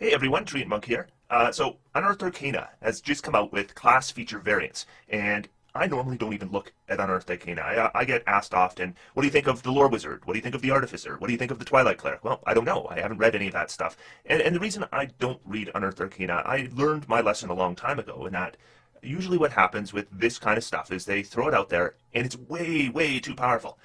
Hey everyone, Treant Monk here. So Unearthed Arcana has just come out with class feature variants, and I normally don't even look at Unearthed Arcana. I get asked often, what do you think of the Lore Wizard? What do you think of the Artificer? What do you think of the Twilight Cleric? Well, I don't know. I haven't read any of that stuff. And the reason I don't read Unearthed Arcana, I learned my lesson a long time ago, in that usually what happens with this kind of stuff is they throw it out there, and it's way, way too powerful.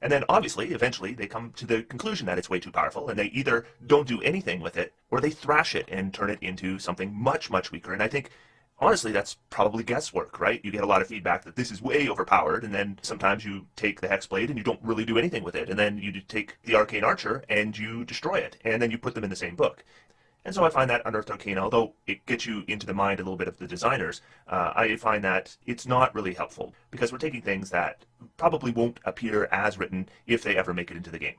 And then obviously, eventually, they come to the conclusion that it's way too powerful, and they either don't do anything with it, or they thrash it and turn it into something much, much weaker. And I think, honestly, that's probably guesswork, right? You get a lot of feedback that this is way overpowered, and then sometimes you take the Hexblade and you don't really do anything with it, and then you take the Arcane Archer and you destroy it, and then you put them in the same book. And so I find that Unearthed Arcana, although it gets you into the mind a little bit of the designers, I find that it's not really helpful, because we're taking things that probably won't appear as written if they ever make it into the game.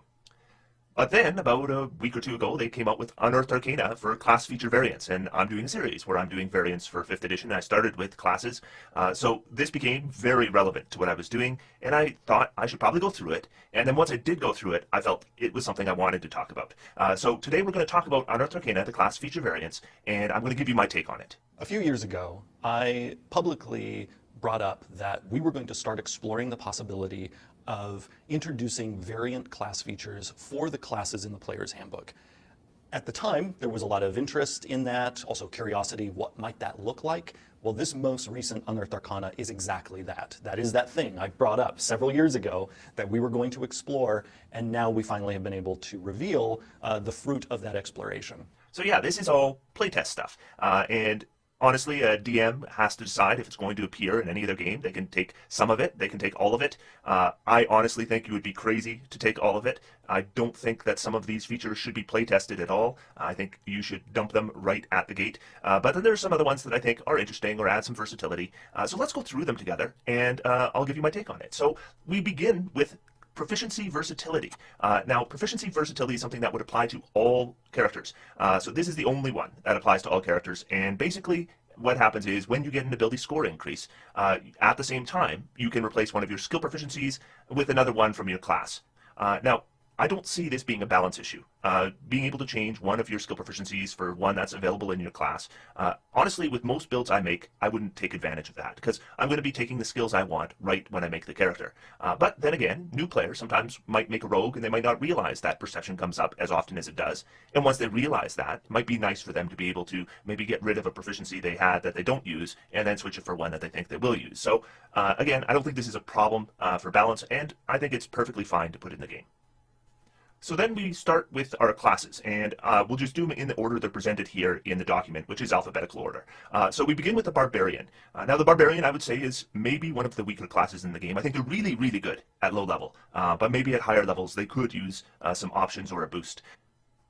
But then, about a week or two ago, they came out with Unearthed Arcana for class feature variants, and I'm doing a series where I'm doing variants for 5th edition. I started with classes, so this became very relevant to what I was doing, and I thought I should probably go through it. And then once I did go through it, I felt it was something I wanted to talk about. So today we're going to talk about Unearthed Arcana, the class feature variants, and I'm going to give you my take on it. A few years ago, I publicly brought up that we were going to start exploring the possibility of introducing variant class features for the classes in the player's handbook. At the time, there was a lot of interest in that, also curiosity, what might that look like? Well, this most recent Unearthed Arcana is exactly that. That is that thing I brought up several years ago that we were going to explore, and now we finally have been able to reveal the fruit of that exploration. So yeah, this is all playtest stuff, and honestly, a DM has to decide if it's going to appear in any of their game. They can take some of it, they can take all of it. I honestly think you would be crazy to take all of it. I don't think that some of these features should be playtested at all. I think you should dump them right at the gate. But then there's some other ones that I think are interesting or add some versatility. So let's go through them together, and I'll give you my take on it. So we begin with Proficiency versatility. Now, proficiency versatility is something that would apply to all characters. So this is the only one that applies to all characters. And basically, what happens is when you get an ability score increase, at the same time, you can replace one of your skill proficiencies with another one from your class. Now, I don't see this being a balance issue. Being able to change one of your skill proficiencies for one that's available in your class. Honestly, with most builds I make, I wouldn't take advantage of that, because I'm going to be taking the skills I want right when I make the character. But then again, new players sometimes might make a rogue, and they might not realize that perception comes up as often as it does. And once they realize that, it might be nice for them to be able to maybe get rid of a proficiency they had that they don't use, and then switch it for one that they think they will use. So again, I don't think this is a problem for balance, and I think it's perfectly fine to put in the game. So then we start with our classes, and we'll just do them in the order they're presented here in the document, which is alphabetical order. So we begin with the Barbarian. Now the Barbarian, I would say, is maybe one of the weaker classes in the game. I think they're really, really good at low level, but maybe at higher levels they could use some options or a boost.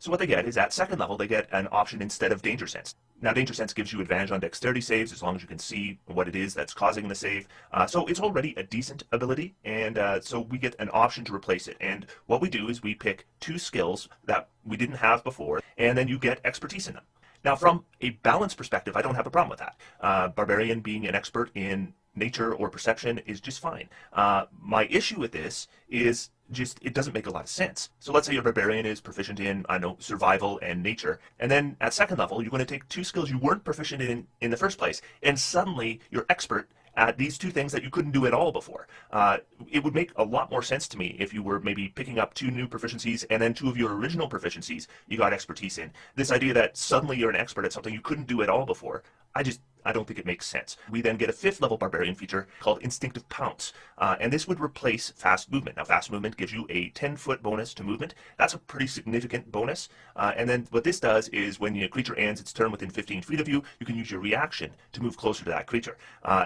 So what they get is at 2nd level, they get an option instead of Danger Sense. Now, Danger Sense gives you advantage on dexterity saves as long as you can see what it is that's causing the save. So it's already a decent ability, and so we get an option to replace it. And what we do is we pick 2 skills that we didn't have before, and then you get expertise in them. Now, from a balance perspective, I don't have a problem with that. Barbarian being an expert in nature or perception is just fine. My issue with this is just it doesn't make a lot of sense. So let's say your Barbarian is proficient in, I know, survival and nature, and then at 2nd level, you're going to take 2 skills you weren't proficient in the first place, and suddenly you're expert at these 2 things that you couldn't do at all before. It would make a lot more sense to me if you were maybe picking up 2 new proficiencies, and then 2 of your original proficiencies you got expertise in. This idea that suddenly you're an expert at something you couldn't do at all before, I don't think it makes sense. We then get a 5th level Barbarian feature called Instinctive Pounce, and this would replace Fast Movement. Now, Fast Movement gives you a 10-foot bonus to movement. That's a pretty significant bonus, and then what this does is when your creature ends its turn within 15 feet of you, you can use your reaction to move closer to that creature.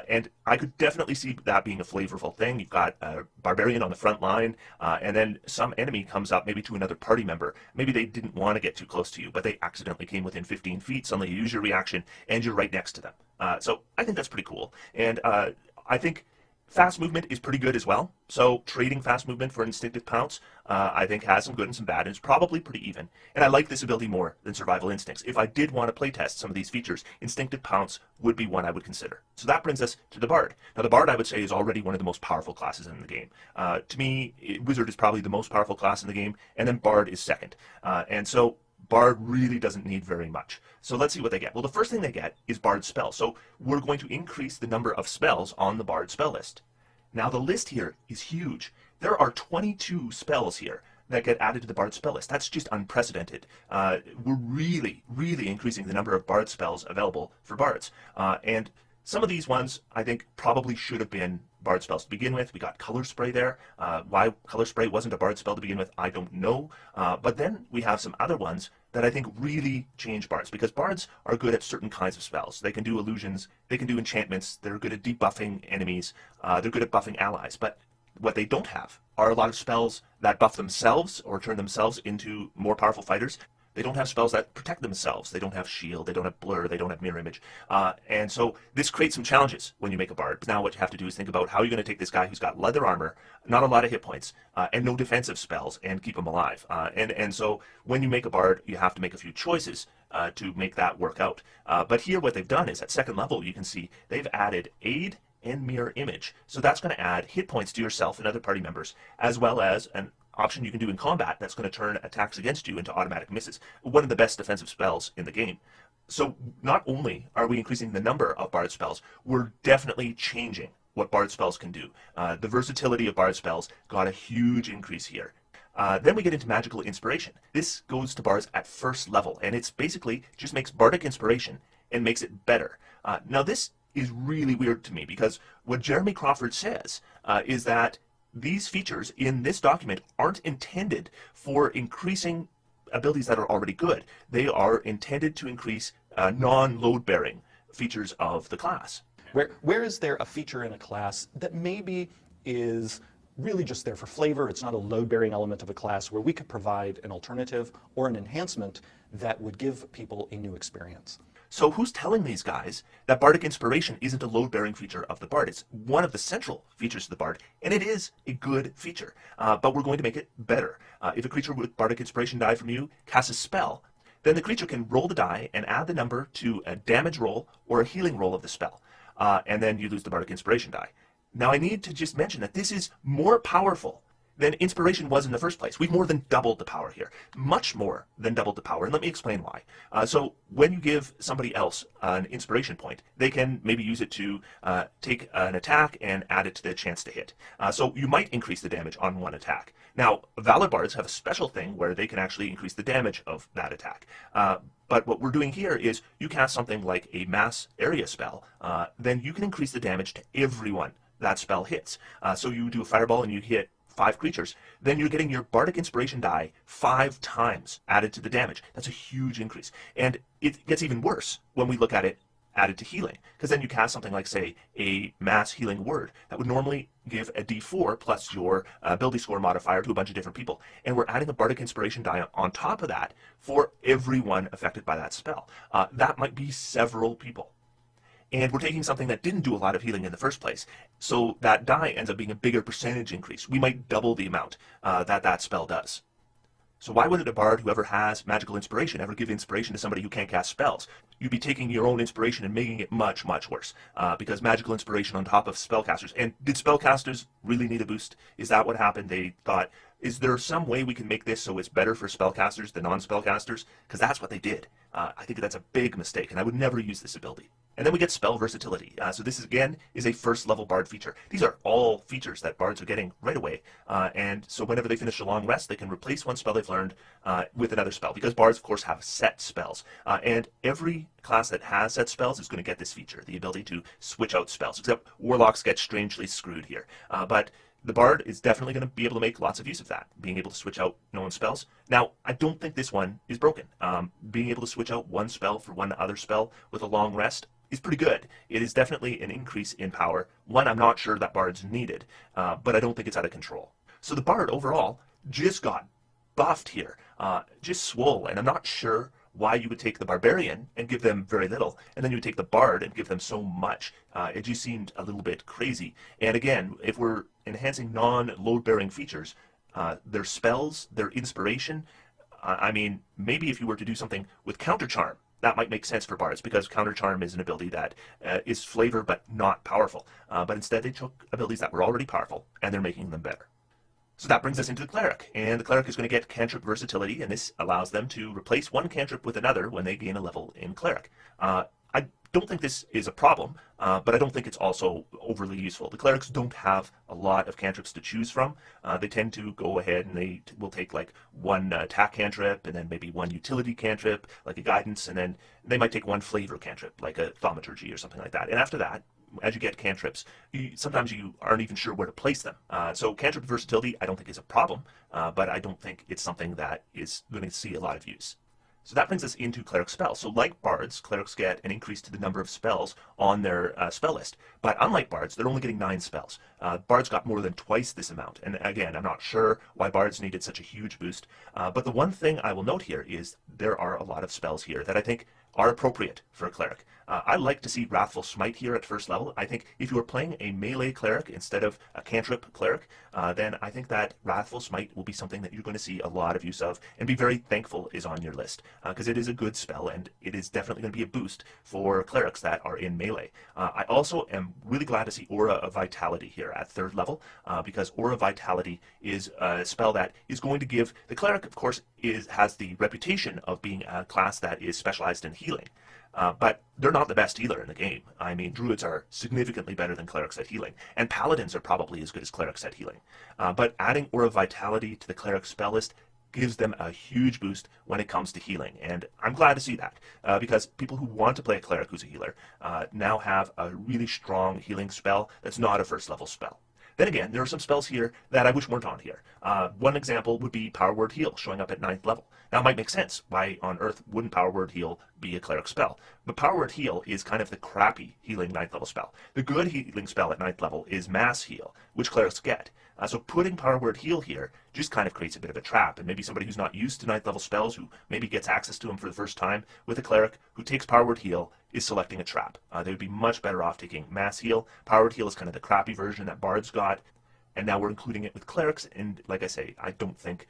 And I could definitely see that being a flavorful thing. You've got a Barbarian on the front line, and then some enemy comes up, maybe to another party member. Maybe they didn't want to get too close to you, but they accidentally came within 15 feet. Suddenly you use your reaction, and you're right next to them. So I think that's pretty cool, and I think fast movement is pretty good as well. So trading fast movement for Instinctive Pounce, I think has some good and some bad, and it's probably pretty even. And I like this ability more than Survival Instincts. If I did want to playtest some of these features, Instinctive Pounce would be one I would consider. So that brings us to the Bard. Now the Bard, I would say, is already one of the most powerful classes in the game. To me, Wizard is probably the most powerful class in the game, and then Bard is second. And so Bard really doesn't need very much. So let's see what they get. Well, the first thing they get is Bard spells. So we're going to increase the number of spells on the Bard spell list. Now the list here is huge. There are 22 spells here that get added to the Bard spell list. That's just unprecedented. We're really, really increasing the number of Bard spells available for Bards. And some of these ones, I think, probably should have been Bard spells to begin with. We got Color Spray there. Why Color Spray wasn't a Bard spell to begin with, I don't know. But then we have some other ones that I think really change Bards, because Bards are good at certain kinds of spells. They can do illusions, they can do enchantments, they're good at debuffing enemies, they're good at buffing allies. But what they don't have are a lot of spells that buff themselves or turn themselves into more powerful fighters. They don't have spells that protect themselves. They don't have shield, they don't have blur, they don't have mirror image. And so this creates some challenges when you make a Bard. Now what you have to do is think about how you're going to take this guy who's got leather armor, not a lot of hit points, and no defensive spells, and keep him alive. And so when you make a Bard, you have to make a few choices to make that work out. But here what they've done is at second level, you can see they've added aid and mirror image. So that's going to add hit points to yourself and other party members, as well as an option you can do in combat that's going to turn attacks against you into automatic misses. One of the best defensive spells in the game. So not only are we increasing the number of Bard spells, we're definitely changing what Bard spells can do. The versatility of Bard spells got a huge increase here. Then we get into magical inspiration. This goes to Bards at first level, and it's basically just makes Bardic inspiration and makes it better. Now this is really weird to me, because what Jeremy Crawford says is that these features in this document aren't intended for increasing abilities that are already good. They are intended to increase non-load-bearing features of the class. Where is there a feature in a class that maybe is really just there for flavor? It's not a load-bearing element of a class, where we could provide an alternative or an enhancement that would give people a new experience. So who's telling these guys that Bardic Inspiration isn't a load-bearing feature of the Bard? It's one of the central features of the Bard, and it is a good feature, but we're going to make it better. If a creature with Bardic Inspiration die from you casts a spell, then the creature can roll the die and add the number to a damage roll or a healing roll of the spell, and then you lose the Bardic Inspiration die. Now I need to just mention that this is more powerful than Inspiration was in the first place. We've more than doubled the power here. Much more than doubled the power, and let me explain why. So when you give somebody else an Inspiration point, they can maybe use it to take an attack and add it to the chance to hit. So you might increase the damage on one attack. Now, Valor Bards have a special thing where they can actually increase the damage of that attack. But what we're doing here is you cast something like a mass area spell, then you can increase the damage to everyone that spell hits. So you do a fireball and you hit 5 creatures, then you're getting your Bardic Inspiration die 5 times added to the damage. That's a huge increase. And it gets even worse when we look at it added to healing, because then you cast something like, say, a mass healing word that would normally give a d4 plus your ability score modifier to a bunch of different people. And we're adding a Bardic Inspiration die on top of that for everyone affected by that spell. That might be several people. And we're taking something that didn't do a lot of healing in the first place, so that die ends up being a bigger percentage increase. We might double the amount that spell does. So why wouldn't a Bard who ever has magical inspiration ever give inspiration to somebody who can't cast spells? You'd be taking your own inspiration and making it much, much worse. Because magical inspiration on top of spellcasters. And did spellcasters really need a boost? Is that what happened? They thought, is there some way we can make this so it's better for spellcasters than non-spellcasters? Because that's what they did. I think that's a big mistake, and I would never use this ability. And then we get spell versatility. So this again is a first level Bard feature. These are all features that Bards are getting right away. And so whenever they finish a long rest, they can replace one spell they've learned with another spell, because Bards of course have set spells. And every class that has set spells is going to get this feature, the ability to switch out spells, except Warlocks get strangely screwed here. But the Bard is definitely going to be able to make lots of use of that, being able to switch out known spells. Now, I don't think this one is broken. Being able to switch out one spell for one other spell with a long rest is pretty good. It is definitely an increase in power. One I'm not sure that Bard's needed, but I don't think it's out of control. So the Bard overall just got buffed here, just swole, and I'm not sure why you would take the Barbarian and give them very little, and then you would take the Bard and give them so much. It just seemed a little bit crazy. And again, if we're enhancing non-load-bearing features, their spells, their inspiration, I mean, maybe if you were to do something with Counter Charm, that might make sense for Bards, because Counter Charm is an ability that is flavor but not powerful. But instead they took abilities that were already powerful and they're making them better. So that brings us into the Cleric, and the Cleric is going to get cantrip versatility, and this allows them to replace one cantrip with another when they gain a level in Cleric. I don't think this is a problem, but I don't think it's also overly useful. The Clerics don't have a lot of cantrips to choose from. They tend to go ahead and they will take like one attack cantrip, and then maybe one utility cantrip, like a guidance, and then they might take one flavor cantrip, like a thaumaturgy or something like that. And after that, as you get cantrips, sometimes you aren't even sure where to place them. So cantrip versatility, I don't think is a problem, but I don't think it's something that is going to see a lot of use. So that brings us into Cleric spells. So like Bards, Clerics get an increase to the number of spells on their spell list. But unlike Bards, they're only getting 9 spells. Bards got more than twice this amount. And again, I'm not sure why Bards needed such a huge boost. But the one thing I will note here is there are a lot of spells here that I think are appropriate for a Cleric. I like to see Wrathful Smite here at first level. I think if you are playing a melee Cleric instead of a cantrip Cleric, then I think that Wrathful Smite will be something that you're going to see a lot of use of and be very thankful is on your list, because it is a good spell and it is definitely going to be a boost for Clerics that are in melee. I also am really glad to see Aura of Vitality here at 3rd level, because Aura of Vitality is a spell that is going to give the Cleric, of course, has the reputation of being a class that is specialized in healing. But they're not the best healer in the game. I mean, Druids are significantly better than Clerics at healing, and Paladins are probably as good as Clerics at healing. But adding Aura of Vitality to the Cleric spell list gives them a huge boost when it comes to healing, and I'm glad to see that, because people who want to play a Cleric who's a healer now have a really strong healing spell that's not a 1st level spell. Then again, there are some spells here that I wish weren't on here. One example would be Power Word Heal, showing up at 9th level. Now, it might make sense. Why on earth wouldn't Power Word Heal be a Cleric spell? But Power Word Heal is kind of the crappy healing 9th level spell. The good healing spell at 9th level is Mass Heal, which Clerics get. So putting Power Word Heal here just kind of creates a bit of a trap, and maybe somebody who's not used to 9th level spells, who maybe gets access to them for the first time with a Cleric who takes Power Word Heal, is selecting a trap. They would be much better off taking Mass Heal. Power Word Heal is kind of the crappy version that Bards got, and now we're including it with Clerics, and like I say, I don't think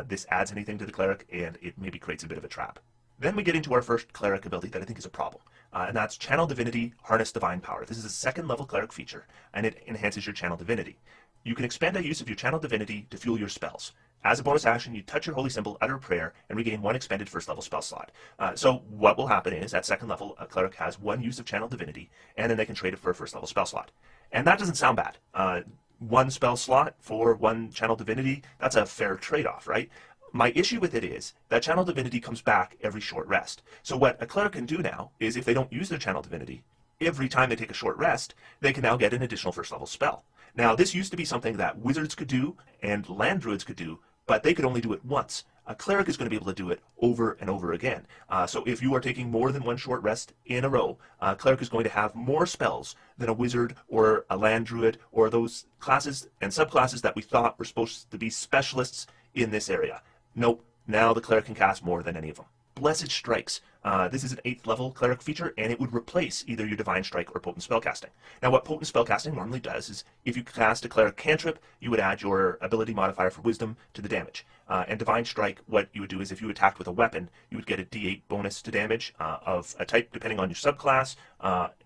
this adds anything to the Cleric, and it maybe creates a bit of a trap. Then we get into our first Cleric ability that I think is a problem, and that's Channel Divinity, Harness Divine Power. This is a 2nd level Cleric feature, and it enhances your Channel Divinity. You can expand the use of your Channel Divinity to fuel your spells. As a bonus action, you touch your holy symbol, utter a prayer, and regain 1 expended 1st level spell slot. So what will happen is, at 2nd level, a Cleric has 1 use of Channel Divinity, and then they can trade it for a 1st level spell slot. And that doesn't sound bad. 1 spell slot for 1 Channel Divinity, that's a fair trade-off, right? My issue with it is that Channel Divinity comes back every short rest. So what a Cleric can do now is, if they don't use their Channel Divinity, every time they take a short rest, they can now get an additional 1st level spell. Now, this used to be something that Wizards could do and Land Druids could do, but they could only do it once. A Cleric is going to be able to do it over and over again. So if you are taking more than 1 short rest in a row, a Cleric is going to have more spells than a Wizard or a Land Druid or those classes and subclasses that we thought were supposed to be specialists in this area. Nope, now the Cleric can cast more than any of them. Blessed Strikes. This is an 8th level Cleric feature, and it would replace either your Divine Strike or Potent Spellcasting. Now, what Potent Spellcasting normally does is, if you cast a Cleric cantrip, you would add your ability modifier for Wisdom to the damage. And Divine Strike, what you would do is, if you attacked with a weapon, you would get a d8 bonus to damage of a type depending on your subclass,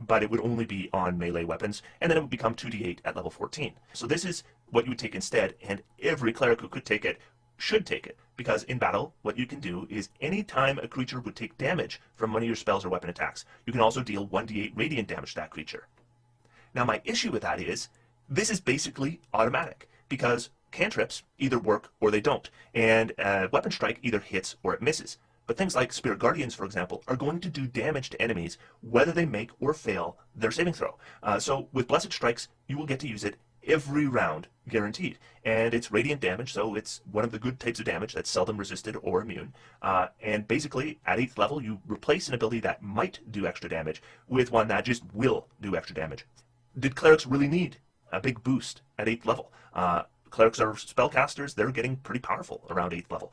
but it would only be on melee weapons, and then it would become 2d8 at level 14. So this is what you would take instead, and every Cleric who could take it should take it, because in battle, what you can do is, anytime a creature would take damage from one of your spells or weapon attacks, you can also deal 1d8 radiant damage to that creature. Now, my issue with that is, this is basically automatic, because cantrips either work or they don't, and weapon strike either hits or it misses. But things like Spirit Guardians, for example, are going to do damage to enemies whether they make or fail their saving throw. So with Blessed Strikes, you will get to use it every round, guaranteed. And it's radiant damage, so it's one of the good types of damage that's seldom resisted or immune. And basically, at 8th level, you replace an ability that might do extra damage with one that just will do extra damage. Did Clerics really need a big boost at 8th level? Clerics are spellcasters, they're getting pretty powerful around 8th level.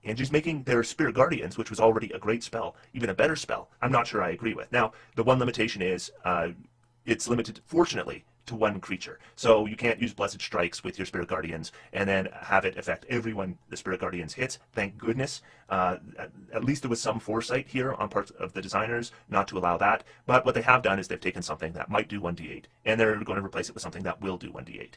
And just making their Spirit Guardians, which was already a great spell, even a better spell, I'm not sure I agree with. Now, the one limitation is, it's limited, fortunately, to 1 creature. So you can't use Blessed Strikes with your Spirit Guardians and then have it affect everyone the Spirit Guardians hits. Thank goodness. At least there was some foresight here on parts of the designers not to allow that. But what they have done is they've taken something that might do 1d8, and they're going to replace it with something that will do 1d8.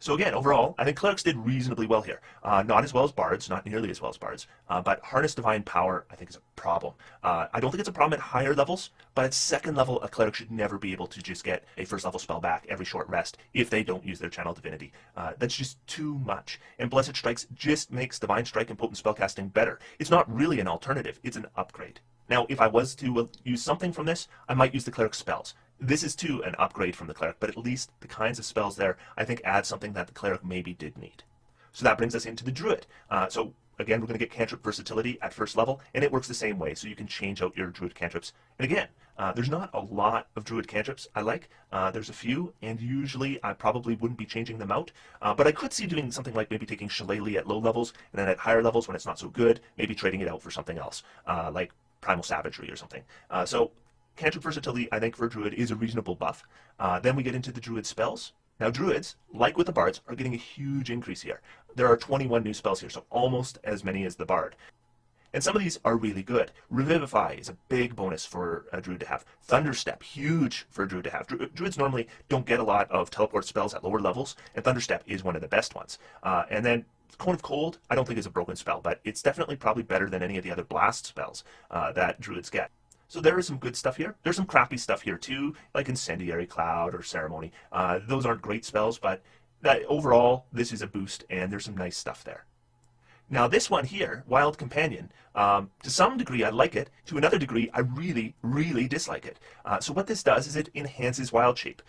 So again, overall, I think clerics did reasonably well here. Not as well as bards, not nearly as well as bards, but harness divine power, I think, is a problem. I don't think it's a problem at higher levels, but at second level, a cleric should never be able to just get a first level spell back every short rest if they don't use their channel divinity. That's just too much. And Blessed Strikes just makes divine strike and potent spellcasting better. It's not really an alternative, it's an upgrade. Now, if I was to use something from this, I might use the cleric spells. This is too an upgrade from the cleric, but at least the kinds of spells there, I think, add something that the cleric maybe did need. So that brings us into the druid. So again, we're going to get cantrip versatility at first level, and it works the same way, so you can change out your druid cantrips. And again, there's not a lot of druid cantrips I like. There's a few, and usually I probably wouldn't be changing them out. But I could see doing something like maybe taking Shillelagh at low levels, and then at higher levels when it's not so good, maybe trading it out for something else, like Primal Savagery or something. So cantrip versatility, I think, for druid is a reasonable buff. Then we get into the druid spells. Now druids, like with the bards, are getting a huge increase here. There are 21 new spells here, so almost as many as the bard. And some of these are really good. Revivify is a big bonus for a druid to have. Thunderstep, huge for a druid to have. Druids normally don't get a lot of teleport spells at lower levels, and Thunderstep is one of the best ones. And then Cone of Cold, I don't think is a broken spell, but it's definitely probably better than any of the other blast spells that druids get. So there is some good stuff here. There's some crappy stuff here too, like Incendiary Cloud or Ceremony. Those aren't great spells, but overall, this is a boost, and there's some nice stuff there. Now this one here, Wild Companion, to some degree I like it. To another degree, I really, really dislike it. So what this does is it enhances Wild Shape.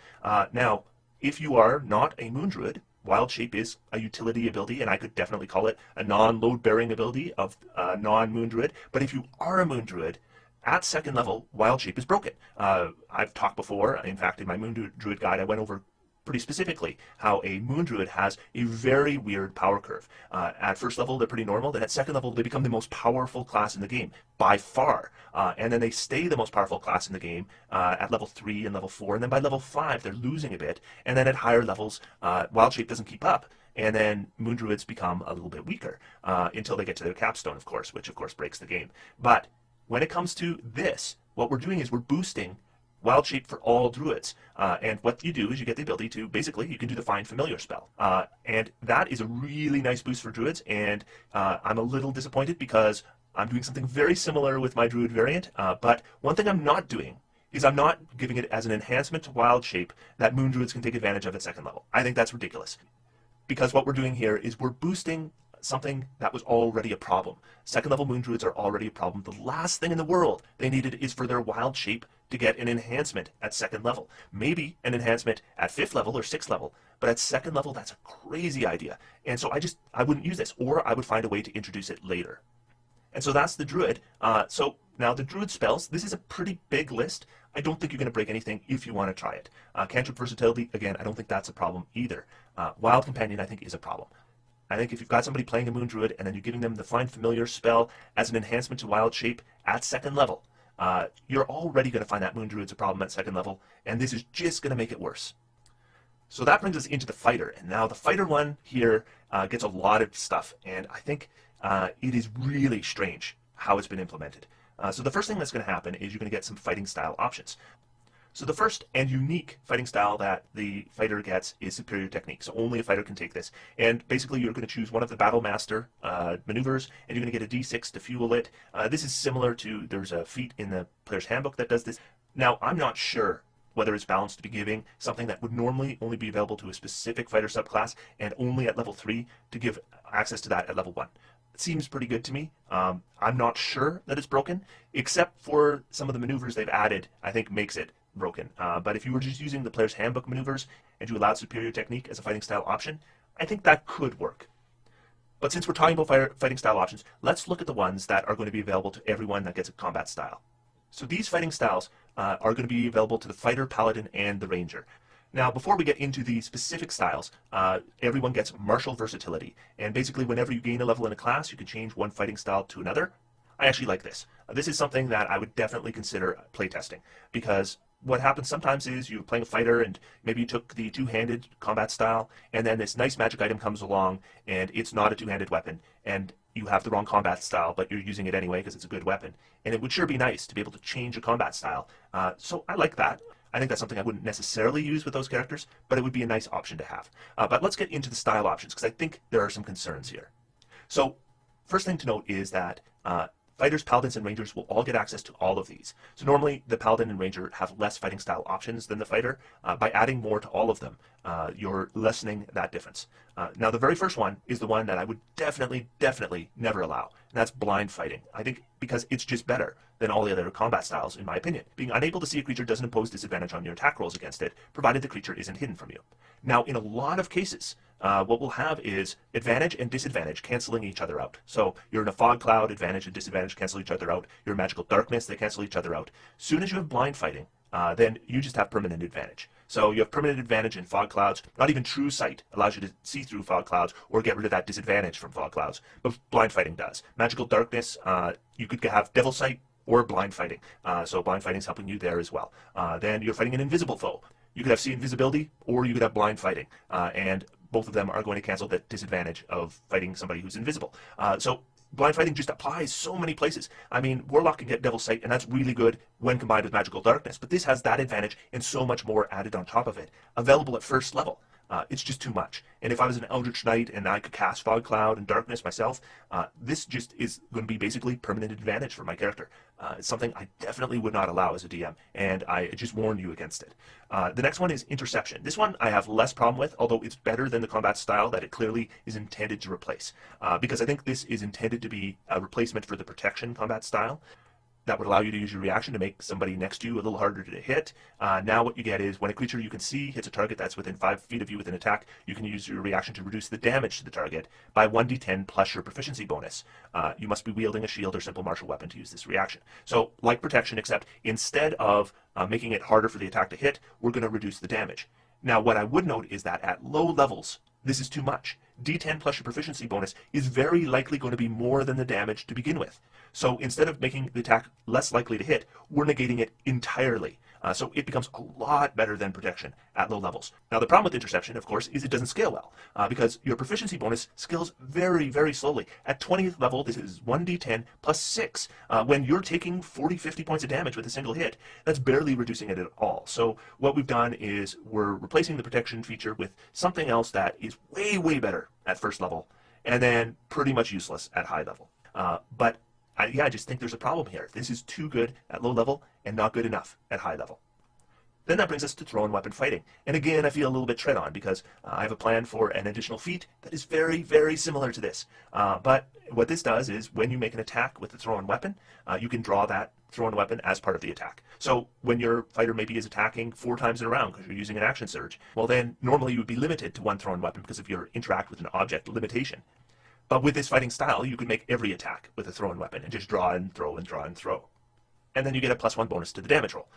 Now, if you are not a Moon Druid, Wild Shape is a utility ability, and I could definitely call it a non-load-bearing ability of non-Moon Druid. But if you are a Moon Druid, at second level, Wild Shape is broken. I've talked before, in fact, in my Moon Druid guide, I went over pretty specifically how a Moon Druid has a very weird power curve. At first level, they're pretty normal. Then at second level, they become the most powerful class in the game, by far. And then they stay the most powerful class in the game at level 3 and level 4. And then by level 5, they're losing a bit. And then at higher levels, Wild Shape doesn't keep up. And then Moon Druids become a little bit weaker until they get to their capstone, of course, which of course breaks the game. But when it comes to this, what we're doing is we're boosting Wild Shape for all druids. And what you do is you get the ability to, basically, you can do the Find Familiar spell. And that is a really nice boost for druids, and I'm a little disappointed because I'm doing something very similar with my druid variant. But one thing I'm not doing is I'm not giving it as an enhancement to Wild Shape that Moon Druids can take advantage of at second level. I think that's ridiculous. Because what we're doing here is we're boosting something that was already a problem. Second level Moon Druids are already a problem. The last thing in the world they needed is for their Wild Shape to get an enhancement at second level. Maybe an enhancement at 5th level or 6th level, but at second level, that's a crazy idea. And so I wouldn't use this, or I would find a way to introduce it later. And so that's the Druid. So now the Druid spells, this is a pretty big list. I don't think you're going to break anything if you want to try it. Cantrip versatility, again, I don't think that's a problem either. Wild Companion, I think, is a problem. I think if you've got somebody playing a Moon Druid and then you're giving them the Find Familiar spell as an enhancement to Wild Shape at second level, you're already going to find that Moon Druid's a problem at second level, and this is just going to make it worse. So that brings us into the fighter, and now the fighter one here gets a lot of stuff, and I think it is really strange how it's been implemented. So the first thing that's going to happen is you're going to get some fighting style options. So the first and unique fighting style that the fighter gets is Superior Technique. So only a fighter can take this. And basically you're going to choose one of the Battle Master maneuvers, and you're going to get a d6 to fuel it. This is similar to, there's a feat in the Player's Handbook that does this. Now, I'm not sure whether it's balanced to be giving something that would normally only be available to a specific fighter subclass and only at level 3 to give access to that at level 1. It seems pretty good to me. I'm not sure that it's broken, except for some of the maneuvers they've added, I think makes it broken. But if you were just using the Player's Handbook maneuvers and you allowed Superior Technique as a fighting style option, I think that could work. But since we're talking about fighting style options, let's look at the ones that are going to be available to everyone that gets a combat style. So these fighting styles are going to be available to the Fighter, Paladin, and the Ranger. Now, before we get into the specific styles, everyone gets Martial Versatility. And basically, whenever you gain a level in a class, you can change one fighting style to another. I actually like this. This is something that I would definitely consider playtesting, because what happens sometimes is you're playing a fighter and maybe you took the two-handed combat style, and then this nice magic item comes along and it's not a two-handed weapon, and you have the wrong combat style, but you're using it anyway because it's a good weapon. And it would sure be nice to be able to change a combat style. So I like that. I think that's something I wouldn't necessarily use with those characters, but it would be a nice option to have. But let's get into the style options, because I think there are some concerns here. So first thing to note is that fighters, paladins, and rangers will all get access to all of these. So normally the paladin and ranger have less fighting style options than the fighter. By adding more to all of them, you're lessening that difference. Now the very first one is the one that I would definitely never allow, and that's blind fighting. I think because it's just better than all the other combat styles, in my opinion. Being unable to see a creature doesn't impose disadvantage on your attack rolls against it, provided the creature isn't hidden from you. Now, in a lot of cases, what we'll have is advantage and disadvantage canceling each other out. So you're in a fog cloud, advantage and disadvantage cancel each other out. You're in magical darkness, they cancel each other out. Soon as you have blind fighting, then you just have permanent advantage. So you have permanent advantage in fog clouds. Not even true sight allows you to see through fog clouds or get rid of that disadvantage from fog clouds, but blind fighting does. Magical darkness, you could have devil sight or blind fighting. So blind fighting is helping you there as well. Then you're fighting an invisible foe. You could have see invisibility or you could have blind fighting, and both of them are going to cancel the disadvantage of fighting somebody who's invisible. So blind fighting just applies so many places. I mean, Warlock can get Devil's Sight, and that's really good when combined with Magical Darkness, but this has that advantage and so much more added on top of it, available at first level. It's just too much. And if I was an Eldritch Knight and I could cast Fog Cloud and Darkness myself, this just is going to be basically permanent advantage for my character. It's something I definitely would not allow as a DM, and I just warn you against it. The next one is Interception. This one I have less problem with, although it's better than the combat style that it clearly is intended to replace. Because I think this is intended to be a replacement for the Protection combat style. That would allow you to use your reaction to make somebody next to you a little harder to hit. Now what you get is when a creature you can see hits a target that's within 5 feet of you with an attack, you can use your reaction to reduce the damage to the target by 1d10 plus your proficiency bonus. You must be wielding a shield or simple martial weapon to use this reaction. So like Protection, except instead of making it harder for the attack to hit, we're going to reduce the damage. Now what I would note is that at low levels, this is too much. D10 plus your proficiency bonus is very likely going to be more than the damage to begin with. So instead of making the attack less likely to hit, we're negating it entirely. So it becomes a lot better than Protection at low levels. Now the problem with Interception, of course, is it doesn't scale well, because your proficiency bonus scales very slowly. At 20th level, this is 1d10 plus 6. When you're taking 40-50 points of damage with a single hit, that's barely reducing it at all. So what we've done is we're replacing the Protection feature with something else that is way better at first level, and then pretty much useless at high level. But I just think there's a problem here. This is too good at low level and not good enough at high level. Then that brings us to thrown weapon fighting. And again, I feel a little bit tread on because I have a plan for an additional feat that is very similar to this. But what this does is when you make an attack with the thrown weapon, you can draw that thrown weapon as part of the attack. So when your fighter maybe is attacking 4 times in a round because you're using an action surge, well then normally you would be limited to 1 thrown weapon because of your interact with an object limitation. But with this fighting style, you can make every attack with a thrown weapon and just draw and throw and draw and throw. And then you get a +1 bonus to the damage roll.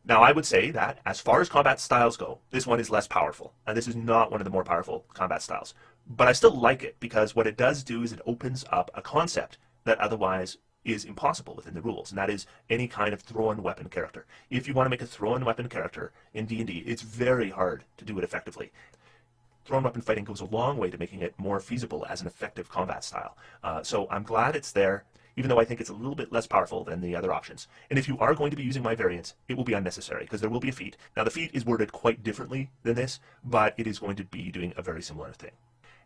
Now, I would say that as far as combat styles go, this one is less powerful. And this is not one of the more powerful combat styles. But I still like it because what it does do is it opens up a concept that otherwise is impossible within the rules, and that is any kind of thrown weapon character. If you want to make a thrown weapon character in D&D, it's very hard to do it effectively. Thrown weapon fighting goes a long way to making it more feasible as an effective combat style. So I'm glad it's there, even though I think it's a little bit less powerful than the other options. And if you are going to be using my variants, it will be unnecessary, because there will be a feat. Now the feat is worded quite differently than this, but it is going to be doing a very similar thing.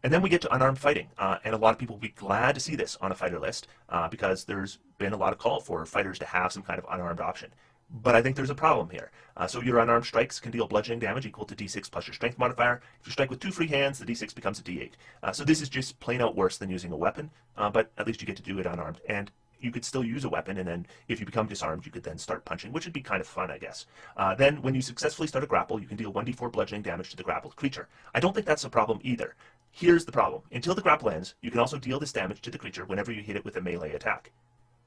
And then we get to unarmed fighting, and a lot of people will be glad to see this on a fighter list, because there's been a lot of call for fighters to have some kind of unarmed option. But I think there's a problem here. So your unarmed strikes can deal bludgeoning damage equal to d6 plus your strength modifier. If you strike with 2 free hands, the d6 becomes a d8. So this is just plain out worse than using a weapon, but at least you get to do it unarmed. And you could still use a weapon, and then if you become disarmed, you could then start punching, which would be kind of fun, I guess. Then when you successfully start a grapple, you can deal 1d4 bludgeoning damage to the grappled creature. I don't think that's a problem either. Here's the problem. Until the grapple ends, you can also deal this damage to the creature whenever you hit it with a melee attack.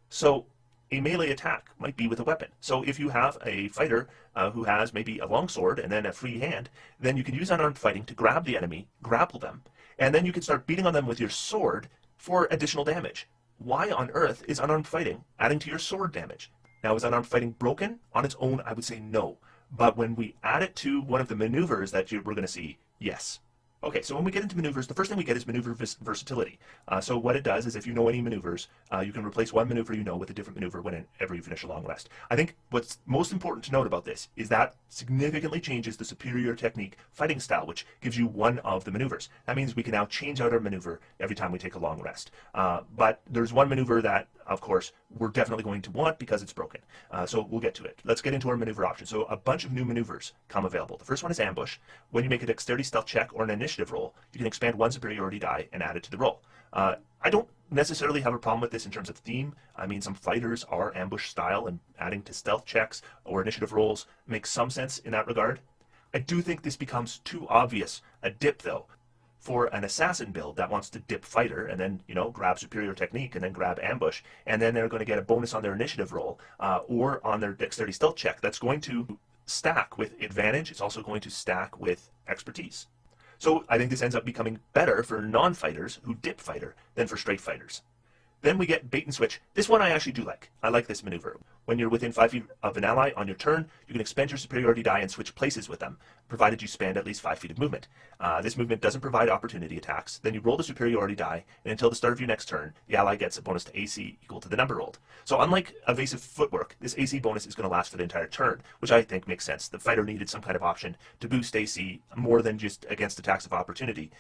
So a melee attack might be with a weapon. So if you have a fighter who has maybe a longsword and then a free hand, then you can use unarmed fighting to grab the enemy, grapple them, and then you can start beating on them with your sword for additional damage. Why on earth is unarmed fighting adding to your sword damage? Now, is unarmed fighting broken? On its own, I would say no. But when we add it to one of the maneuvers that we're going to see, yes. Okay, so when we get into maneuvers, the first thing we get is maneuver versatility. So what it does is if you know any maneuvers, you can replace one maneuver you know with a different maneuver whenever you finish a long rest. I think what's most important to note about this is that significantly changes the superior technique fighting style, which gives you one of the maneuvers. That means we can now change out our maneuver every time we take a long rest. But there's one maneuver that, of course, we're definitely going to want because it's broken. So we'll get to it. Let's get into our maneuver options. So a bunch of new maneuvers come available. The first one is ambush. When you make a dexterity stealth check or an initiative roll, you can expand one superiority die and add it to the roll. I don't necessarily have a problem with this in terms of theme. I mean, some fighters are ambush style, and adding to stealth checks or initiative rolls makes some sense in that regard. I do think this becomes too obvious a dip, though. For an assassin build that wants to dip fighter and then, grab superior technique and then grab ambush, and then they're going to get a bonus on their initiative roll or on their dexterity stealth check, that's going to stack with advantage. It's also going to stack with expertise. So I think this ends up becoming better for non-fighters who dip fighter than for straight fighters. Then we get bait and switch. This one I actually do like. I like this maneuver. When you're within 5 feet of an ally on your turn, you can expend your superiority die and switch places with them, provided you spend at least 5 feet of movement. This movement doesn't provide opportunity attacks. Then you roll the superiority die, and until the start of your next turn, the ally gets a bonus to AC equal to the number rolled. So unlike evasive footwork, this AC bonus is going to last for the entire turn, which I think makes sense. The fighter needed some kind of option to boost AC more than just against attacks of opportunity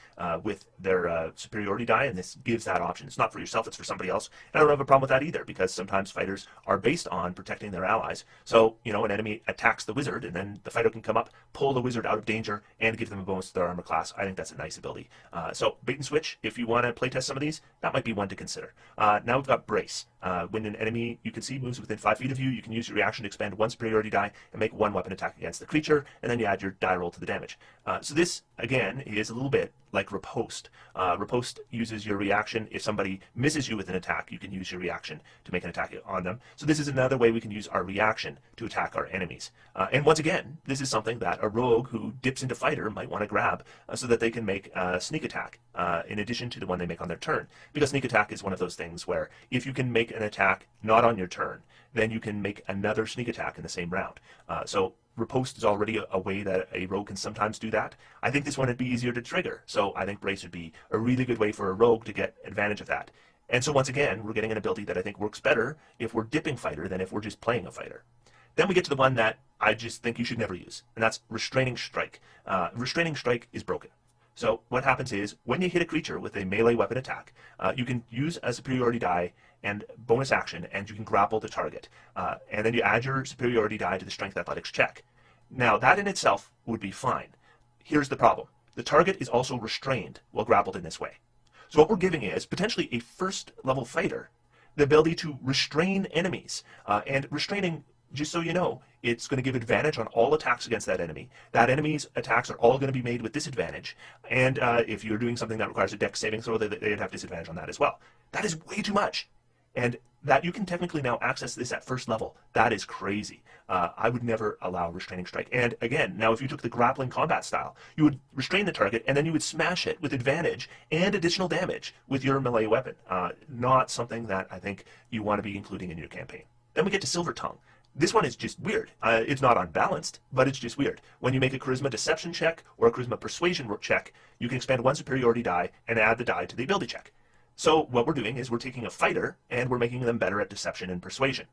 with their superiority die, and this gives that option. It's not for yourself, it's for somebody else. And I don't have a problem with that either, because sometimes fighters are based on protecting their allies. So, an enemy attacks the wizard, and then the fighter can come up, pull the wizard out of danger, and give them a bonus to their armor class. I think that's a nice ability. So, bait and switch, if you want to playtest some of these, that might be one to consider. Now we've got brace. When an enemy you can see moves within 5 feet of you, you can use your reaction to expend one superiority die and make one weapon attack against the creature, and then you add your die roll to the damage. So this, again, is a little bit like riposte. Riposte uses your reaction. If somebody misses you with an attack, you can use your reaction to make an attack on them. So this is another way we can use our reaction to attack our enemies. And once again, this is something that a rogue who dips into fighter might want to grab so that they can make a sneak attack in addition to the one they make on their turn. Because sneak attack is one of those things where if you can make an attack not on your turn, then you can make another sneak attack in the same round. So riposte is already a way that a rogue can sometimes do that. I think this one would be easier to trigger, so I think brace would be a really good way for a rogue to get advantage of that. And so once again, we're getting an ability that I think works better if we're dipping fighter than if we're just playing a fighter. Then we get to the one that I just think you should never use, and that's restraining strike. Restraining strike is broken. So what happens is, when you hit a creature with a melee weapon attack, you can use a superiority die and bonus action, and you can grapple the target. And then you add your superiority die to the strength athletics check. Now, that in itself would be fine. Here's the problem. The target is also restrained while grappled in this way. So what we're giving is, potentially a first-level fighter, the ability to restrain enemies. And restraining, just so you know, it's going to give advantage on all attacks against that enemy. That enemy's attacks are all going to be made with disadvantage. And if you're doing something that requires a dex saving throw, they'd have disadvantage on that as well. That is way too much. And that you can technically now access this at first level. That is crazy. I would never allow restraining strike. And again, now if you took the grappling combat style, you would restrain the target and then you would smash it with advantage and additional damage with your melee weapon. Not something that I think you want to be including in your campaign. Then we get to Silver Tongue. This one is just weird. It's not unbalanced, but it's just weird. When you make a charisma deception check or a charisma persuasion check, you can expend one superiority die and add the die to the ability check. So what we're doing is we're taking a fighter and we're making them better at deception and persuasion.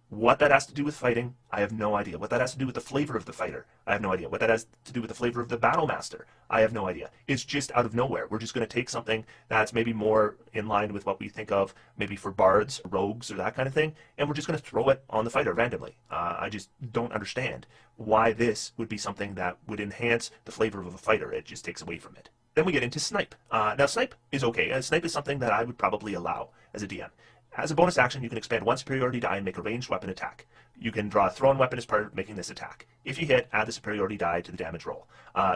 What that has to do with fighting, I have no idea. What that has to do with the flavor of the fighter, I have no idea. What that has to do with the flavor of the battle master, I have no idea. It's just out of nowhere. We're just going to take something that's maybe more in line with what we think of maybe for bards, rogues, or that kind of thing, and we're just going to throw it on the fighter randomly. I just don't understand why this would be something that would enhance the flavor of a fighter. It just takes away from it. Then we get into Snipe. Now, Snipe is okay. Snipe is something that I would probably allow as a DM. As a bonus action, you can expend one superiority die and make a ranged weapon attack. You can draw a thrown weapon as part of making this attack. If you hit, add the superiority die to the damage roll.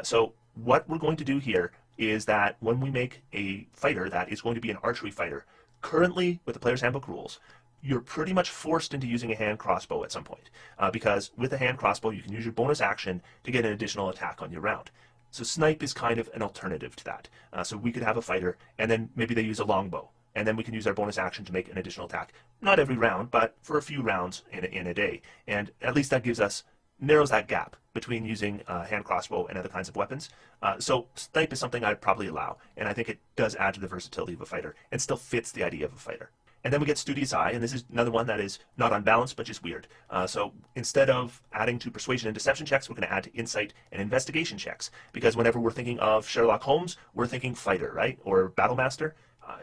So what we're going to do here is that when we make a fighter that is going to be an archery fighter, currently with the Player's Handbook rules, you're pretty much forced into using a hand crossbow at some point. Because with a hand crossbow, you can use your bonus action to get an additional attack on your round. So Snipe is kind of an alternative to that. So we could have a fighter, and then maybe they use a longbow. And then we can use our bonus action to make an additional attack. Not every round, but for a few rounds in a day. And at least that gives us narrows that gap between using hand crossbow and other kinds of weapons. So snipe is something I'd probably allow, and I think it does add to the versatility of a fighter and still fits the idea of a fighter. And then we get Studious Eye, and this is another one that is not unbalanced, but just weird. So instead of adding to persuasion and deception checks, we're going to add to insight and investigation checks. Because whenever we're thinking of Sherlock Holmes, we're thinking fighter, right? Or battle master.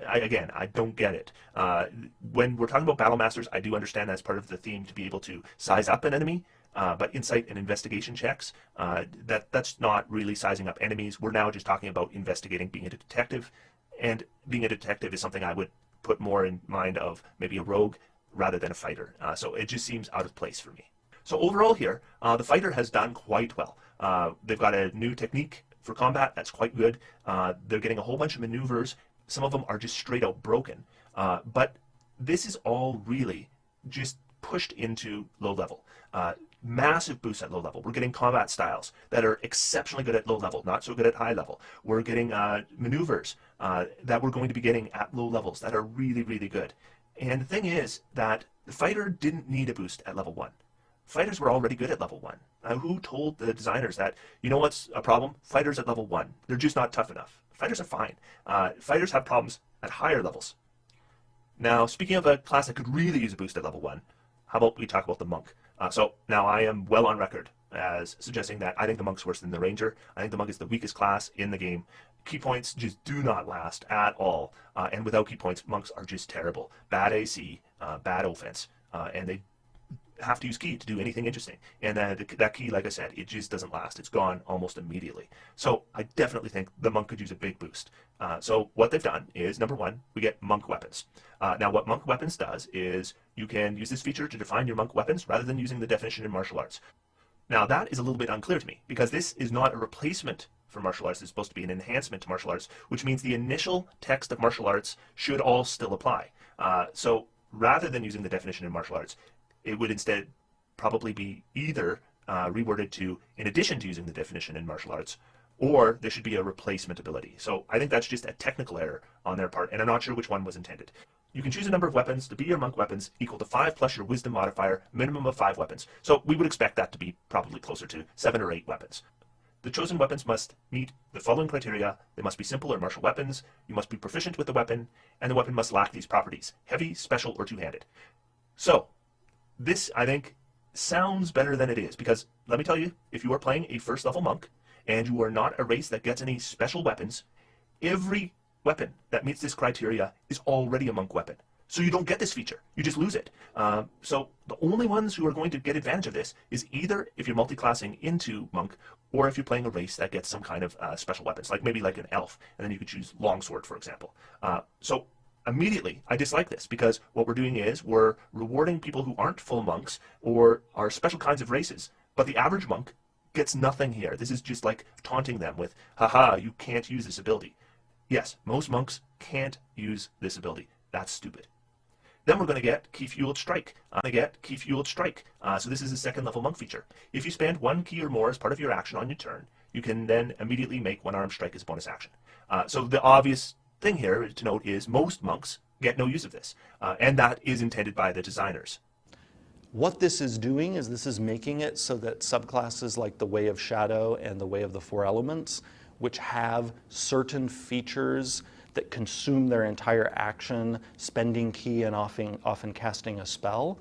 Again, I don't get it. When we're talking about battle masters, I do understand that's part of the theme to be able to size up an enemy. But insight and investigation checks, that's not really sizing up enemies. We're now just talking about investigating, being a detective. And being a detective is something I would put more in mind of maybe a rogue rather than a fighter. So it just seems out of place for me. So overall here, the fighter has done quite well. They've got a new technique for combat that's quite good. They're getting a whole bunch of maneuvers. Some of them are just straight out broken. But this is all really just pushed into low level. Massive boosts at low level. We're getting combat styles that are exceptionally good at low level, not so good at high level. We're getting maneuvers that we're going to be getting at low levels that are really, really good. And the thing is that the fighter didn't need a boost at level 1. Fighters were already good at level 1. Who told the designers that, you know what's a problem? Fighters at level 1, they're just not tough enough. Fighters are fine. Fighters have problems at higher levels. Now, speaking of a class that could really use a boost at level 1, how about we talk about the monk? So now I am well on record as suggesting that I think the monk's worse than the ranger. I think the monk is the weakest class in the game. Key points just do not last at all. And without key points, monks are just terrible. Bad AC, bad offense, and they have to use key to do anything interesting. And that key, like I said, it just doesn't last. It's gone almost immediately. So I definitely think the monk could use a big boost. So what they've done is, number one, we get monk weapons. Now what monk weapons does is you can use this feature to define your monk weapons rather than using the definition in martial arts. Now that is a little bit unclear to me because this is not a replacement for martial arts. It's supposed to be an enhancement to martial arts, which means the initial text of martial arts should all still apply. So rather than using the definition in martial arts, it would instead probably be either reworded to, in addition to using the definition in martial arts, or there should be a replacement ability. So I think that's just a technical error on their part, and I'm not sure which one was intended. You can choose a number of weapons to be your monk weapons equal to 5 plus your wisdom modifier, minimum of 5 weapons. So we would expect that to be probably closer to 7 or 8 weapons. The chosen weapons must meet the following criteria. They must be simple or martial weapons, you must be proficient with the weapon, and the weapon must lack these properties: heavy, special, or two-handed. So this, I think, sounds better than it is, because let me tell you, if you are playing a first level monk and you are not a race that gets any special weapons, every weapon that meets this criteria is already a monk weapon. So you don't get this feature, you just lose it. So the only ones who are going to get advantage of this is either if you're multi-classing into monk, or if you're playing a race that gets some kind of special weapons, like maybe like an elf, and then you could choose longsword, for example. So immediately, I dislike this because what we're doing is we're rewarding people who aren't full monks or are special kinds of races, but the average monk gets nothing here. This is just like taunting them with, haha, you can't use this ability. Yes, most monks can't use this ability. That's stupid. Then we're going to get Key Fueled Strike. So this is a second level monk feature. If you spend 1 key or more as part of your action on your turn, you can then immediately make 1-armed strike as a bonus action. So the obvious thing here to note is most monks get no use of this, and that is intended by the designers. What this is doing is this is making it so that subclasses like the Way of Shadow and the Way of the Four Elements, which have certain features that consume their entire action, spending key and often casting a spell,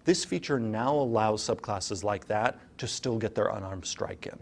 this feature now allows subclasses like that to still get their unarmed strike in.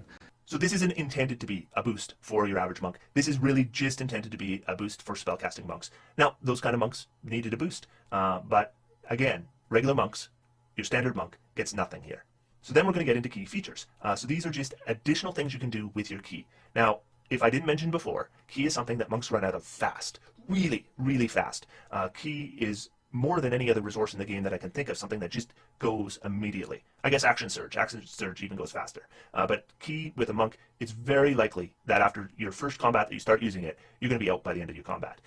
So this isn't intended to be a boost for your average monk. This is really just intended to be a boost for spellcasting monks. Now, those kind of monks needed a boost. But again, regular monks, your standard monk, gets nothing here. So then we're going to get into key features. So these are just additional things you can do with your key. Now, if I didn't mention before, key is something that monks run out of fast. Really, really fast. Key is more than any other resource in the game that I can think of, something that just goes immediately. I guess Action Surge even goes faster. But key with a monk, it's very likely that after your first combat that you start using it, you're going to be out by the end of your combat.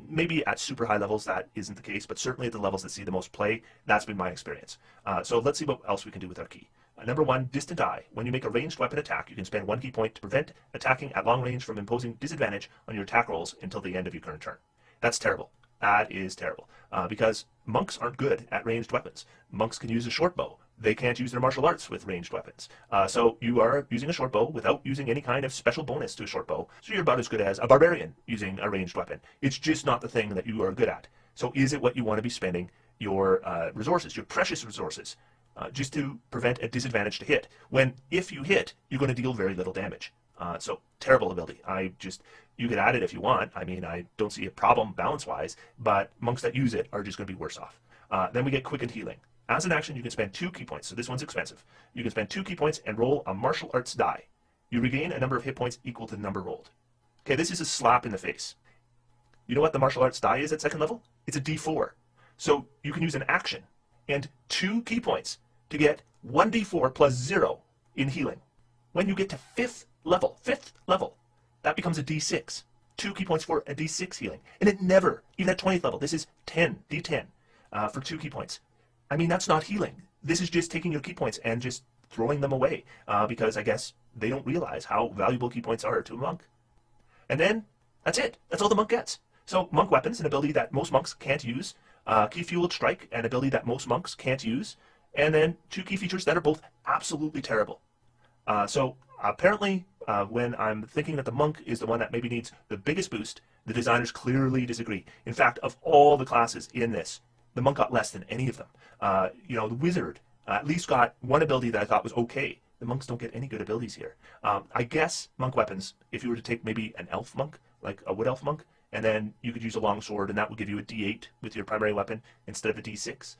Maybe at super high levels that isn't the case, but certainly at the levels that see the most play, that's been my experience. So let's see what else we can do with our key. Number 1, Distant Eye. When you make a ranged weapon attack, you can spend 1 key point to prevent attacking at long range from imposing disadvantage on your attack rolls until the end of your current turn. That's terrible. That is terrible. Because monks aren't good at ranged weapons. Monks can use a short bow, they can't use their martial arts with ranged weapons. So you are using a short bow without using any kind of special bonus to a short bow. So you're about as good as a barbarian using a ranged weapon. It's just not the thing that you are good at. So is it what you want to be spending your resources, your precious resources, just to prevent a disadvantage to hit, when if you hit, you're going to deal very little damage? So terrible ability. You can add it if you want. I mean, I don't see a problem balance-wise, but monks that use it are just going to be worse off. Then we get quickened healing. As an action, you can spend 2 key points. So this one's expensive. You can spend 2 key points and roll a martial arts die. You regain a number of hit points equal to the number rolled. Okay, this is a slap in the face. You know what the martial arts die is at 2nd level? It's a D4. So you can use an action and 2 key points to get 1d4 plus 0 in healing. When you get to 5th level, that becomes a d6. 2 key points for a d6 healing. And it never, even at 20th level, this is d10 for 2 key points. I mean, that's not healing. This is just taking your key points and just throwing them away, because I guess they don't realize how valuable key points are to a monk. And then, that's it. That's all the monk gets. So monk weapons, an ability that most monks can't use. Key fueled strike, an ability that most monks can't use. And then 2 key features that are both absolutely terrible. So apparently, when I'm thinking that the monk is the one that maybe needs the biggest boost, the designers clearly disagree. In fact, of all the classes in this, the monk got less than any of them. The wizard at least got one ability that I thought was okay. The monks don't get any good abilities here. I guess monk weapons, if you were to take maybe an elf monk, like a wood elf monk, and then you could use a long sword, and that would give you a d8 with your primary weapon instead of a d6.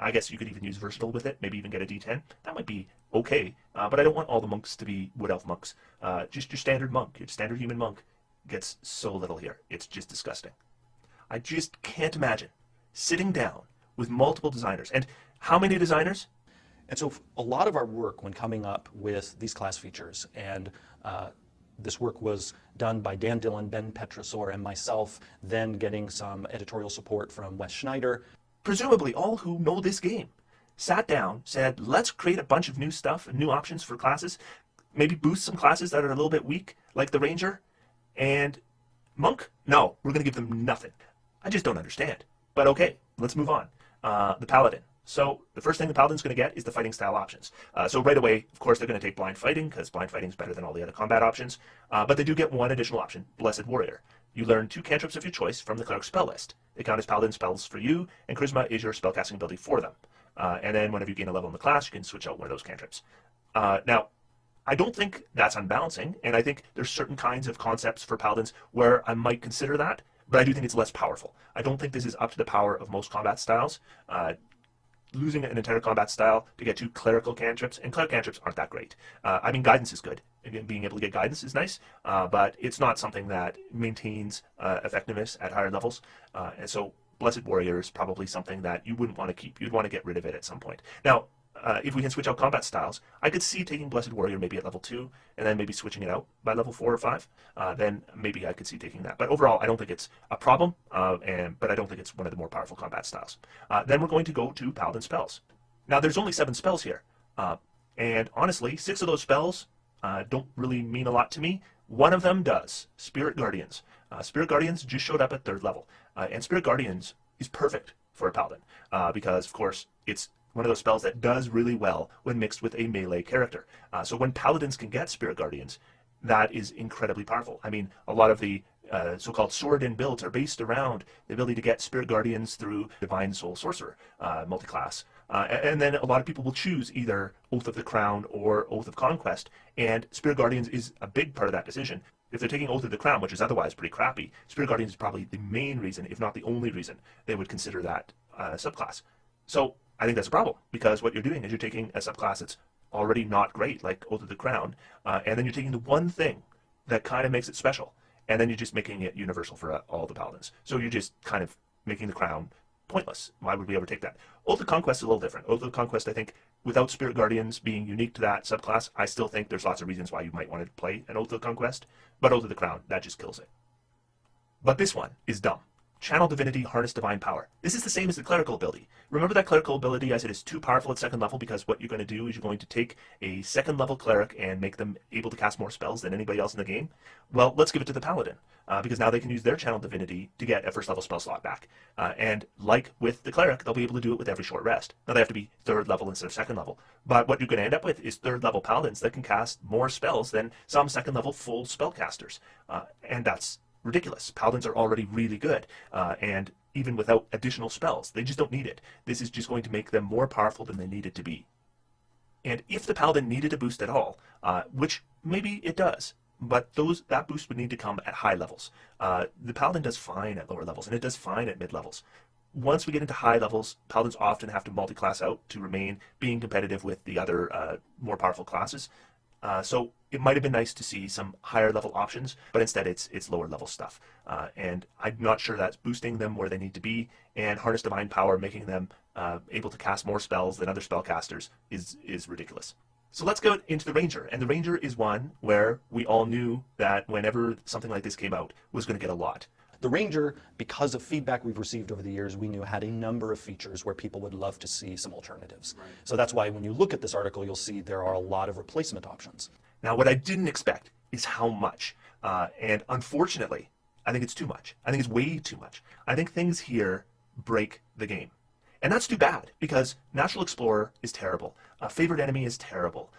I guess you could even use versatile with it, maybe even get a d10. That might be okay, but I don't want all the monks to be wood elf monks. Just your standard monk, your standard human monk gets so little here. It's just disgusting. I just can't imagine sitting down with multiple designers. And how many designers? And so a lot of our work when coming up with these class features, and this work was done by Dan Dillon, Ben Petrosor, and myself, then getting some editorial support from Wes Schneider. Presumably all who know this game sat down, said, let's create a bunch of new stuff and new options for classes, maybe boost some classes that are a little bit weak, like the Ranger, and Monk? No, we're going to give them nothing. I just don't understand. But okay, let's move on. The Paladin. So the first thing the Paladin's going to get is the fighting style options. So right away, of course, they're going to take blind fighting, because blind fighting is better than all the other combat options. But they do get one additional option, Blessed Warrior. You learn 2 cantrips of your choice from the Cleric spell list. They count as Paladin spells for you, and Charisma is your spellcasting ability for them. And then whenever you gain a level in the class, you can switch out one of those cantrips. Now, I don't think that's unbalancing, and I think there's certain kinds of concepts for Paladins where I might consider that, but I do think it's less powerful. I don't think this is up to the power of most combat styles. Losing an entire combat style to get 2 clerical cantrips, and cleric cantrips aren't that great. I mean, guidance is good. Again, being able to get guidance is nice, but it's not something that maintains effectiveness at higher levels. And so Blessed Warrior is probably something that you wouldn't want to keep. You'd want to get rid of it at some point. Now, if we can switch out combat styles, I could see taking Blessed Warrior maybe at level 2, and then maybe switching it out by level 4 or 5. Then maybe I could see taking that. But overall, I don't think it's a problem, but I don't think it's one of the more powerful combat styles. Then we're going to go to Paladin spells. Now, there's only 7 spells here. And honestly, 6 of those spells don't really mean a lot to me. One of them does, Spirit Guardians. Spirit Guardians just showed up at 3rd level. And Spirit Guardians is perfect for a Paladin, because, of course, it's one of those spells that does really well when mixed with a melee character. So when Paladins can get Spirit Guardians, that is incredibly powerful. I mean, a lot of the so-called sword-in builds are based around the ability to get Spirit Guardians through Divine Soul Sorcerer multiclass. And then a lot of people will choose either Oath of the Crown or Oath of Conquest, and Spirit Guardians is a big part of that decision. If they're taking Oath of the Crown, which is otherwise pretty crappy, Spirit Guardians is probably the main reason, if not the only reason, they would consider that subclass. So I think that's a problem, because what you're doing is you're taking a subclass that's already not great, like Oath of the Crown, and then you're taking the one thing that kind of makes it special, and then you're just making it universal for all the Paladins. So you're just kind of making the Crown pointless. Why would we ever take that? Oath of Conquest is a little different. Oath of Conquest, I think, without Spirit Guardians being unique to that subclass, I still think there's lots of reasons why you might want to play an Oath of Conquest, but Oath of the Crown, that just kills it. But this one is dumb. Channel Divinity, Harness Divine Power. This is the same as the Clerical ability. Remember that Clerical ability I said is too powerful at second level because what you're going to do is you're going to take a second level Cleric and make them able to cast more spells than anybody else in the game? Well, let's give it to the Paladin, because now they can use their Channel Divinity to get a first level spell slot back. And like with the Cleric, they'll be able to do it with every short rest. Now they have to be third level instead of second level. But what you're going to end up with is third level Paladins that can cast more spells than some second level full spellcasters. And that's ridiculous. Paladins are already really good, and even without additional spells, they just don't need it. This is just going to make them more powerful than they needed to be. And if the Paladin needed a boost at all, which maybe it does, but that boost would need to come at high levels. The Paladin does fine at lower levels, and it does fine at mid levels. Once we get into high levels, Paladins often have to multi-class out to remain being competitive with the other more powerful classes. So it might have been nice to see some higher level options, but instead it's lower level stuff. And I'm not sure that's boosting them where they need to be, and Harness Divine Power making them able to cast more spells than other spellcasters is ridiculous. So let's go into the Ranger, and the Ranger is one where we all knew that whenever something like this came out was going to get a lot. The Ranger, because of feedback we've received over the years, we knew had a number of features where people would love to see some alternatives. Right. So that's why when you look at this article, you'll see there are a lot of replacement options. Now, what I didn't expect is how much. And unfortunately, I think it's too much. I think it's way too much. I think things here break the game. And that's too bad, because Natural Explorer is terrible. Favorite Enemy is terrible.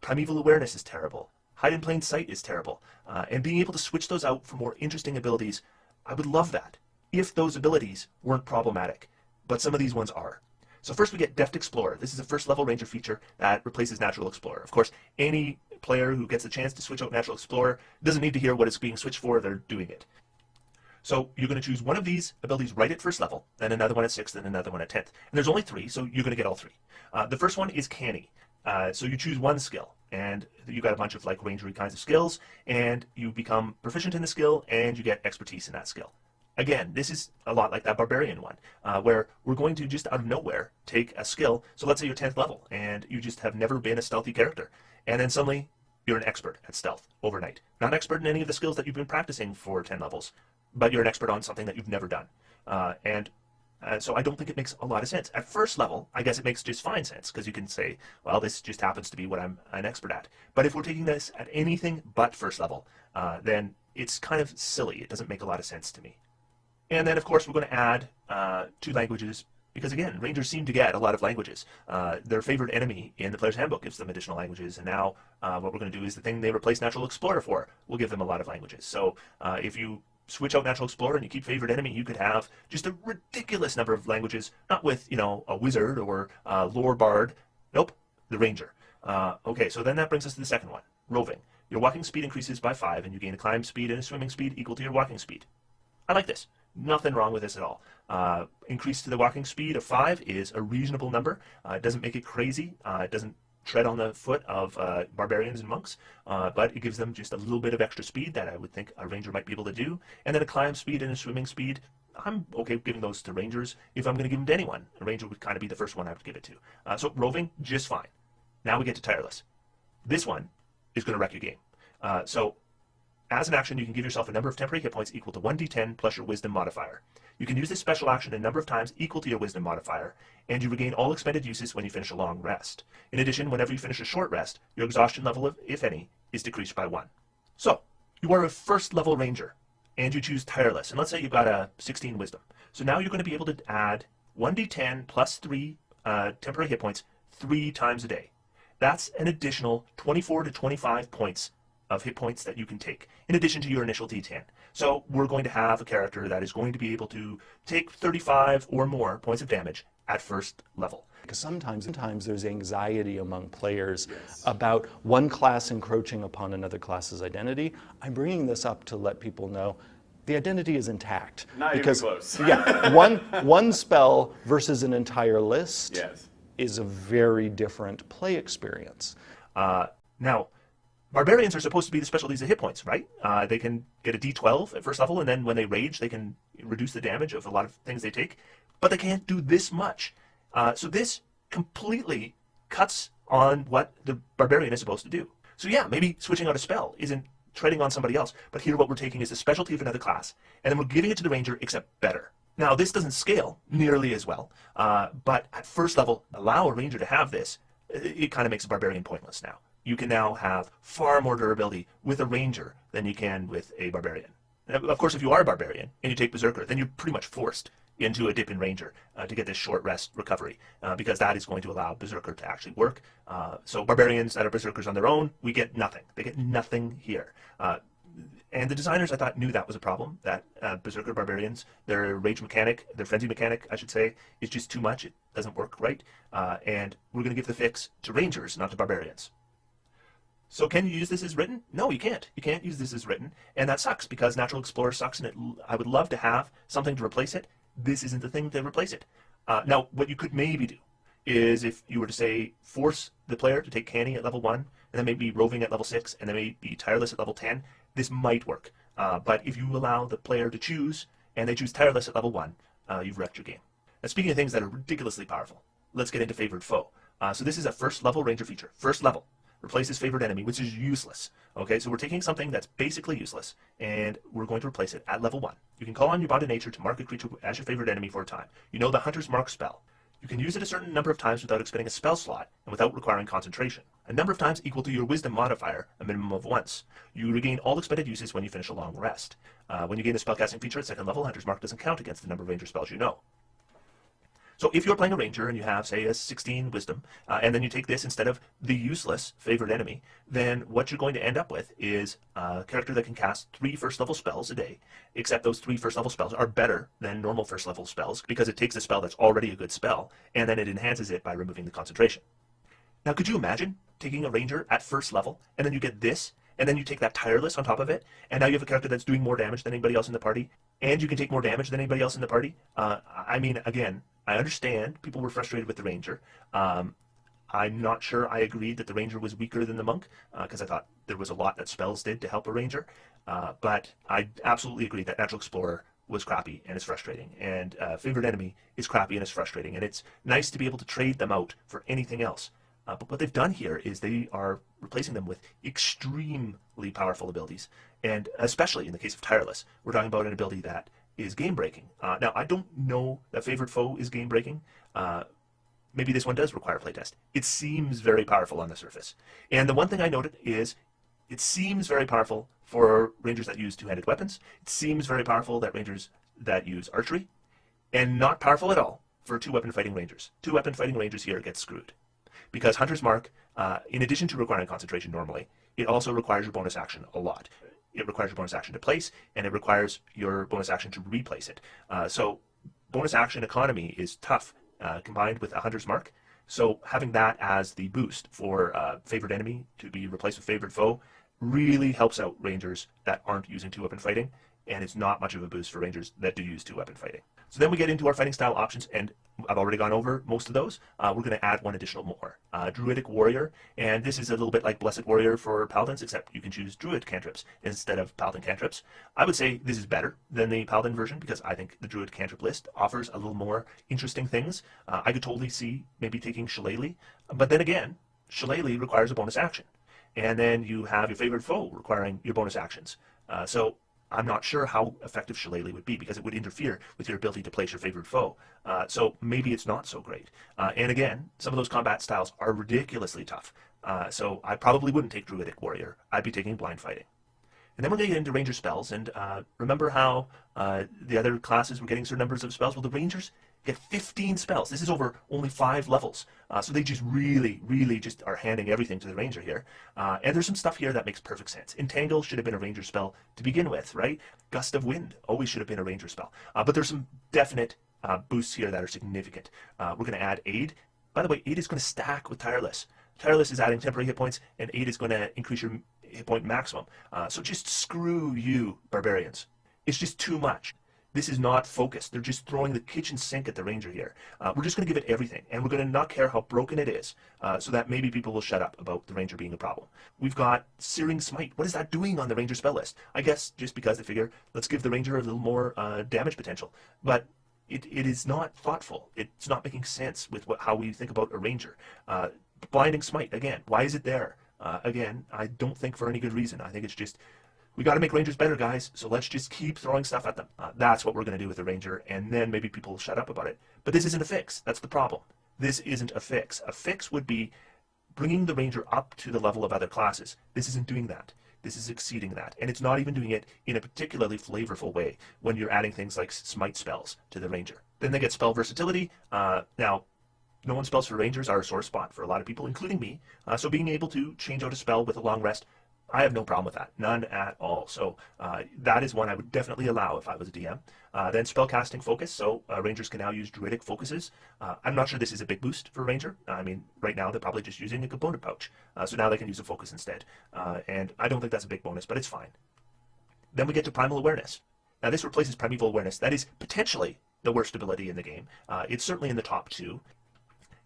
Primeval Awareness is terrible. Hide in Plain Sight is terrible. And being able to switch those out for more interesting abilities, I would love that, if those abilities weren't problematic. But some of these ones are. So first we get Deft Explorer. This is a first level Ranger feature that replaces Natural Explorer. Of course, any player who gets a chance to switch out Natural Explorer doesn't need to hear what it's being switched for, they're doing it. So you're going to choose one of these abilities right at first level, then another one at 6th, then another one at 10th. And there's only 3, so you're going to get all 3. The first one is Canny. So you choose one skill, and you got a bunch of like rangery kinds of skills, and you become proficient in the skill, and you get expertise in that skill. Again, this is a lot like that Barbarian one, where we're going to just out of nowhere take a skill. So let's say you're 10th level, and you just have never been a stealthy character, and then suddenly you're an expert at stealth overnight. Not an expert in any of the skills that you've been practicing for 10 levels, but you're an expert on something that you've never done. So I don't think it makes a lot of sense. At first level, I guess it makes just fine sense, because you can say, well, this just happens to be what I'm an expert at. But if we're taking this at anything but first level, then it's kind of silly. It doesn't make a lot of sense to me. And then, of course, we're going to add 2 languages, because, again, Rangers seem to get a lot of languages. Their favorite enemy in the Player's Handbook gives them additional languages, and now what we're going to do is the thing they replace Natural Explorer for will give them a lot of languages. So if you switch out Natural Explorer and you keep favorite enemy, you could have just a ridiculous number of languages, not with, a wizard or lore bard. Nope, the Ranger. Okay, so then that brings us to the second one, roving. Your walking speed increases by 5, and you gain a climb speed and a swimming speed equal to your walking speed. I like this. Nothing wrong with this at all. Increase to the walking speed of 5 is a reasonable number. It doesn't make it crazy. It doesn't tread on the foot of barbarians and monks, but it gives them just a little bit of extra speed that I would think a ranger might be able to do. And then a climb speed and a swimming speed, I'm okay giving those to rangers if I'm going to give them to anyone. A ranger would kind of be the first one I would give it to. So roving, just fine. Now we get to tireless. This one is going to wreck your game. So as an action, you can give yourself a number of temporary hit points equal to 1d10 plus your wisdom modifier. You can use this special action a number of times equal to your wisdom modifier, and you regain all expended uses when you finish a long rest. In addition, whenever you finish a short rest, your exhaustion level, if any, is decreased by 1. So, you are a first level ranger, and you choose tireless, and let's say you've got a 16 wisdom. So now you're going to be able to add 1d10 plus 3 temporary hit points 3 times a day. That's an additional 24 to 25 points of hit points that you can take, in addition to your initial D10. So we're going to have a character that is going to be able to take 35 or more points of damage at first level. Because sometimes there's anxiety among players about one class encroaching upon another class's identity. I'm bringing this up to let people know the identity is intact. Not because, even close. Yeah, one spell versus an entire list is a very different play experience. Now, Barbarians are supposed to be the specialties of hit points, right? They can get a D12 at first level, and then when they rage, they can reduce the damage of a lot of things they take, but they can't do this much. So this completely cuts on what the Barbarian is supposed to do. So yeah, maybe switching out a spell isn't treading on somebody else. But here what we're taking is the specialty of another class, and then we're giving it to the ranger, except better. Now, this doesn't scale nearly as well, but at first level, allow a ranger to have this. It kind of makes a barbarian pointless now. You can now have far more durability with a ranger than you can with a barbarian. Now, of course, if you are a barbarian and you take berserker, then you're pretty much forced into a dip in ranger to get this short rest recovery, because that is going to allow berserker to actually work. So barbarians that are berserkers on their own, we get nothing. They get nothing here. And the designers, I thought, knew that was a problem, that berserker barbarians, their rage mechanic, their frenzy mechanic, I should say, is just too much. It doesn't work right. And we're going to give the fix to rangers, not to barbarians. So can you use this as written? No, you can't. You can't use this as written. And that sucks, because Natural Explorer sucks, and I would love to have something to replace it. This isn't the thing to replace it. Now, what you could maybe do is, if you were to say, force the player to take Canny at level 1, and then maybe Roving at level 6, and then maybe Tireless at level 10, this might work. But if you allow the player to choose, and they choose Tireless at level 1, you've wrecked your game. Now, speaking of things that are ridiculously powerful, let's get into Favored Foe. So this is a first level ranger feature. First level. Replaces favored enemy, which is useless. Okay, so we're taking something that's basically useless, and we're going to replace it at level 1. You can call on your bond of nature to mark a creature as your favorite enemy for a time. You know the Hunter's Mark spell. You can use it a certain number of times without expending a spell slot, and without requiring concentration. A number of times equal to your wisdom modifier, a minimum of once. You regain all expended uses when you finish a long rest. When you gain the spellcasting feature at second level, Hunter's Mark doesn't count against the number of ranger spells you know. So if you're playing a ranger and you have, say, a 16 wisdom, and then you take this instead of the useless favored enemy, then what you're going to end up with is a character that can cast 3 first-level spells a day, except those 3 first-level spells are better than normal first-level spells, because it takes a spell that's already a good spell, and then it enhances it by removing the concentration. Now, could you imagine taking a ranger at first level, and then you get this, and then you take that Tireless on top of it, and now you have a character that's doing more damage than anybody else in the party, and you can take more damage than anybody else in the party? I mean, again, I understand people were frustrated with the ranger. I'm not sure I agreed that the ranger was weaker than the monk, because I thought there was a lot that spells did to help a ranger. But I absolutely agree that Natural Explorer was crappy and it's frustrating, and Favored Enemy is crappy and it's frustrating, and it's nice to be able to trade them out for anything else. But what they've done here is they are replacing them with extremely powerful abilities, and especially in the case of Tireless, we're talking about an ability that is game-breaking. Now, I don't know that Favored Foe is game-breaking. Maybe this one does require playtest. It seems very powerful on the surface. And the one thing I noted is it seems very powerful for rangers that use two-handed weapons. It seems very powerful that rangers that use archery, and not powerful at all for two-weapon fighting rangers. Two-weapon fighting rangers here get screwed, because Hunter's Mark, in addition to requiring concentration normally, it also requires your bonus action a lot. It requires your bonus action to place, and it requires your bonus action to replace it. So bonus action economy is tough, combined with a Hunter's Mark. So having that as the boost for Favored Enemy to be replaced with Favored Foe really helps out rangers that aren't using two-weapon fighting, and it's not much of a boost for rangers that do use two-weapon fighting. So then we get into our fighting style options, and I've already gone over most of those. We're going to add one additional more. Druidic Warrior, and this is a little bit like Blessed Warrior for Paladins, except you can choose Druid cantrips instead of Paladin cantrips. I would say this is better than the Paladin version, because I think the Druid cantrip list offers a little more interesting things. I could totally see maybe taking Shillelagh, but then again, Shillelagh requires a bonus action. And then you have your Favored Foe requiring your bonus actions. So I'm not sure how effective Shillelagh would be, because it would interfere with your ability to place your Favored Foe. So maybe it's not so great. And again, some of those combat styles are ridiculously tough. So I probably wouldn't take Druidic Warrior. I'd be taking Blind Fighting. And then we're going to get into Ranger spells. And remember how the other classes were getting certain numbers of spells? Well, the Rangers get 15 spells. This is over only 5 levels. So they just really just are handing everything to the Ranger here. And there's some stuff here that makes perfect sense. Entangle should have been a Ranger spell to begin with, right? Gust of Wind always should have been a Ranger spell. But there's some definite boosts here that are significant. We're going to add Aid. By the way, Aid is going to stack with Tireless. Tireless is adding temporary hit points, and Aid is going to increase your hit point maximum. So just screw you, Barbarians. It's just too much. This is not focused. They're just throwing the kitchen sink at the Ranger here. We're just going to give it everything, and we're going to not care how broken it is, so that maybe people will shut up about the Ranger being a problem. We've got Searing Smite. What is that doing on the Ranger spell list? I guess just because they figure, let's give the Ranger a little more damage potential. But it is not thoughtful. It's not making sense with how we think about a Ranger. Blinding Smite, again, why is it there? Again, I don't think for any good reason. I think it's just we got to make rangers better, guys, so let's just keep throwing stuff at them. That's what we're going to do with the ranger, and then maybe people will shut up about it. But this isn't a fix. That's the problem. This isn't a fix. A fix would be bringing the ranger up to the level of other classes. This isn't doing that. This is exceeding that. And it's not even doing it in a particularly flavorful way when you're adding things like smite spells to the ranger. Then they get spell versatility. Now, no one spells for rangers are a sore spot for a lot of people, including me. So being able to change out a spell with a long rest, I have no problem with that. None at all. So that is one I would definitely allow if I was a DM. Then spellcasting focus. So rangers can now use druidic focuses. I'm not sure this is a big boost for a ranger. I mean, right now they're probably just using a component pouch. So now they can use a focus instead. And I don't think that's a big bonus, but it's fine. Then we get to primal awareness. Now this replaces primeval awareness. That is potentially the worst ability in the game. It's certainly in the top 2.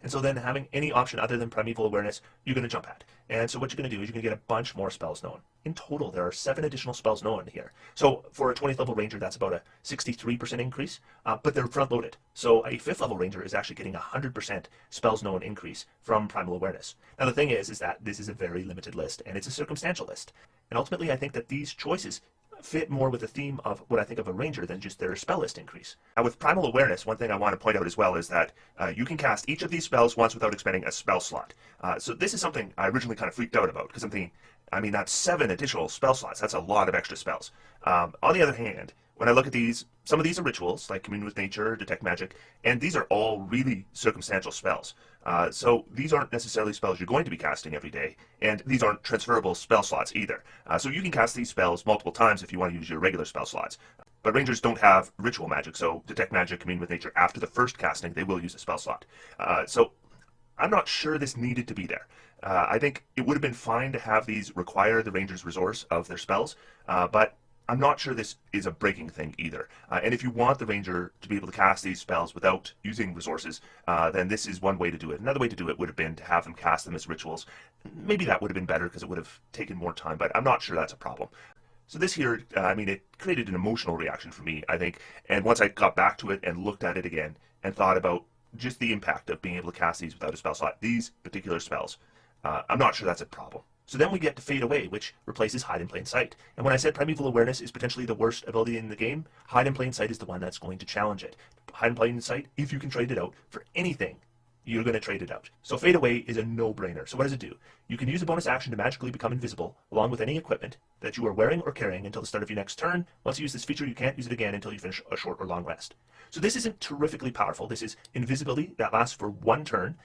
And so then having any option other than primeval awareness, you're going to jump at. And so what you're going to do is you're going to get a bunch more spells known. In total, there are 7 additional spells known here. So for a 20th level ranger, that's about a 63% increase, but they're front loaded. So a 5th level ranger is actually getting a 100% spells known increase from primal awareness. Now the thing is that this is a very limited list, and it's a circumstantial list. And ultimately, I think that these choices fit more with the theme of what I think of a ranger than just their spell list increase. Now with primal awareness, one thing I want to point out as well is that you can cast each of these spells once without expending a spell slot. So this is something I originally kind of freaked out about, because I'm thinking, I mean, that's 7 additional spell slots. That's a lot of extra spells. On the other hand, when I look at these, some of these are rituals, like Commune with Nature, Detect Magic, and these are all really circumstantial spells. So these aren't necessarily spells you're going to be casting every day, and these aren't transferable spell slots either. So you can cast these spells multiple times if you want to use your regular spell slots. But rangers don't have ritual magic, so Detect Magic, Commune with Nature, after the first casting, they will use a spell slot. So I'm not sure this needed to be there. I think it would have been fine to have these require the ranger's resource of their spells, but I'm not sure this is a breaking thing either. And if you want the ranger to be able to cast these spells without using resources, then this is one way to do it. Another way to do it would have been to have them cast them as rituals. Maybe that would have been better because it would have taken more time, but I'm not sure that's a problem. So this here, I mean, it created an emotional reaction for me, I think. And once I got back to it and looked at it again and thought about just the impact of being able to cast these without a spell slot, these particular spells, I'm not sure that's a problem. So then we get to Fade Away, which replaces Hide in Plain Sight. And when I said Primeval Awareness is potentially the worst ability in the game, Hide in Plain Sight is the one that's going to challenge it. Hide in Plain Sight, if you can trade it out for anything, you're going to trade it out. So Fade Away is a no-brainer. So what does it do? You can use a bonus action to magically become invisible, along with any equipment that you are wearing or carrying until the start of your next turn. Once you use this feature, you can't use it again until you finish a short or long rest. So this isn't terrifically powerful. This is invisibility that lasts for 1 turn,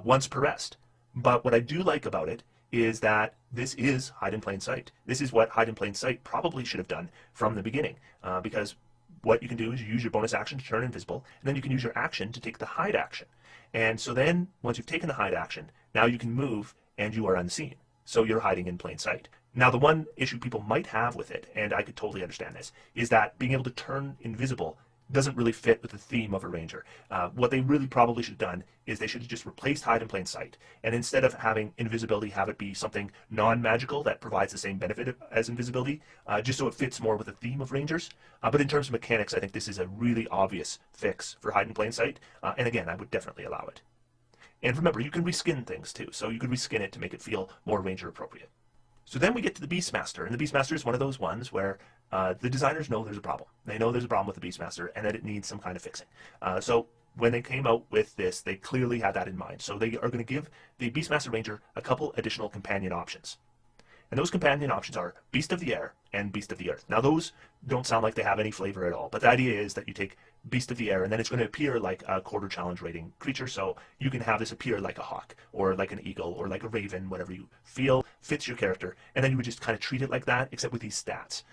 once per rest. But what I do like about it is that this is Hide in Plain Sight. This is what Hide in Plain Sight probably should have done from the beginning, because what you can do is you use your bonus action to turn invisible, and then you can use your action to take the hide action. And so then, once you've taken the hide action, now you can move and you are unseen. So you're hiding in plain sight. Now, the one issue people might have with it, and I could totally understand this, is that being able to turn invisible doesn't really fit with the theme of a ranger. What they really probably should have done is they should have just replaced hide in plain sight, and instead of having invisibility, have it be something non-magical that provides the same benefit as invisibility, just so it fits more with the theme of rangers. But in terms of mechanics, I think this is a really obvious fix for hide in plain sight, and again, I would definitely allow it. And remember, you can reskin things too, so you could reskin it to make it feel more ranger appropriate. So then we get to the Beastmaster, and the Beastmaster is one of those ones where the designers know there's a problem. They know there's a problem with the Beastmaster and that it needs some kind of fixing. So when they came out with this, they clearly had that in mind. So they are going to give the Beastmaster Ranger a couple additional companion options. And those companion options are Beast of the Air and Beast of the Earth. Now those don't sound like they have any flavor at all, but the idea is that you take Beast of the Air and then it's going to appear like a quarter challenge rating creature, so you can have this appear like a hawk or like an eagle or like a raven, whatever you feel fits your character, and then you would just kind of treat it like that, except with these stats.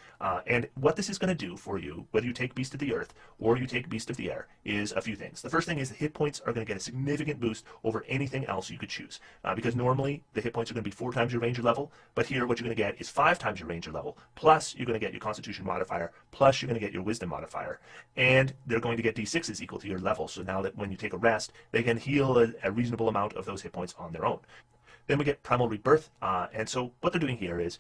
And what this is going to do for you, whether you take Beast of the Earth or you take Beast of the Air, is a few things. The first thing is the hit points are going to get a significant boost over anything else you could choose, because normally the hit points are going to be 4 times your ranger level, but here what you're going to get is 5 times your ranger level, plus you're going to get your constitution modifier, plus you're going to get your wisdom modifier, and they're going to get d6s equal to your level, so now that when you take a rest, they can heal a reasonable amount of those hit points on their own. Then we get Primal Rebirth, and so what they're doing here is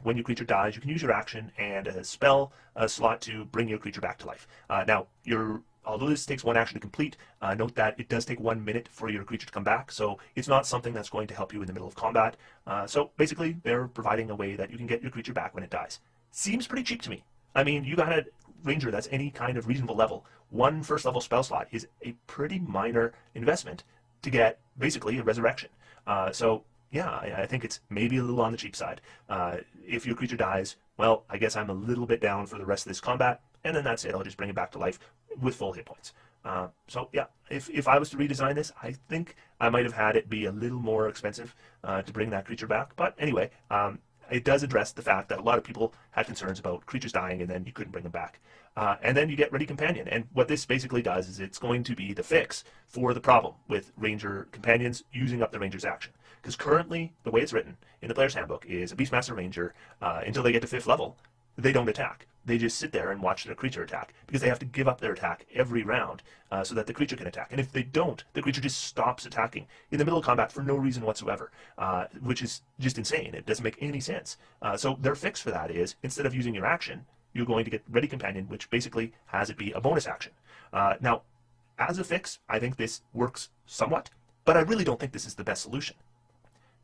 when your creature dies, you can use your action and a spell slot to bring your creature back to life. Now, although this takes 1 action to complete, note that it does take 1 minute for your creature to come back, so it's not something that's going to help you in the middle of combat. So basically, they're providing a way that you can get your creature back when it dies. seems pretty cheap to me. I mean, you got a ranger that's any kind of reasonable level. One first level spell slot is a pretty minor investment to get basically a resurrection. So yeah, I think it's maybe a little on the cheap side. If your creature dies, well, I guess I'm a little bit down for the rest of this combat, and then that's it. I'll just bring it back to life with full hit points. So yeah, if I was to redesign this, I think I might have had it be a little more expensive to bring that creature back. But anyway, it does address the fact that a lot of people had concerns about creatures dying and then you couldn't bring them back. And then you get Ready Companion. And what this basically does is it's going to be the fix for the problem with Ranger Companions using up the Ranger's action. Because currently, the way it's written in the Player's Handbook is a Beastmaster Ranger, until they get to 5th level, they don't attack. They just sit there and watch their creature attack because they have to give up their attack every round so that the creature can attack. And if they don't, the creature just stops attacking in the middle of combat for no reason whatsoever, which is just insane. It doesn't make any sense. So their fix for that is, instead of using your action, you're going to get Ready Companion, which basically has it be a bonus action. Now, as a fix, I think this works somewhat, but I really don't think this is the best solution.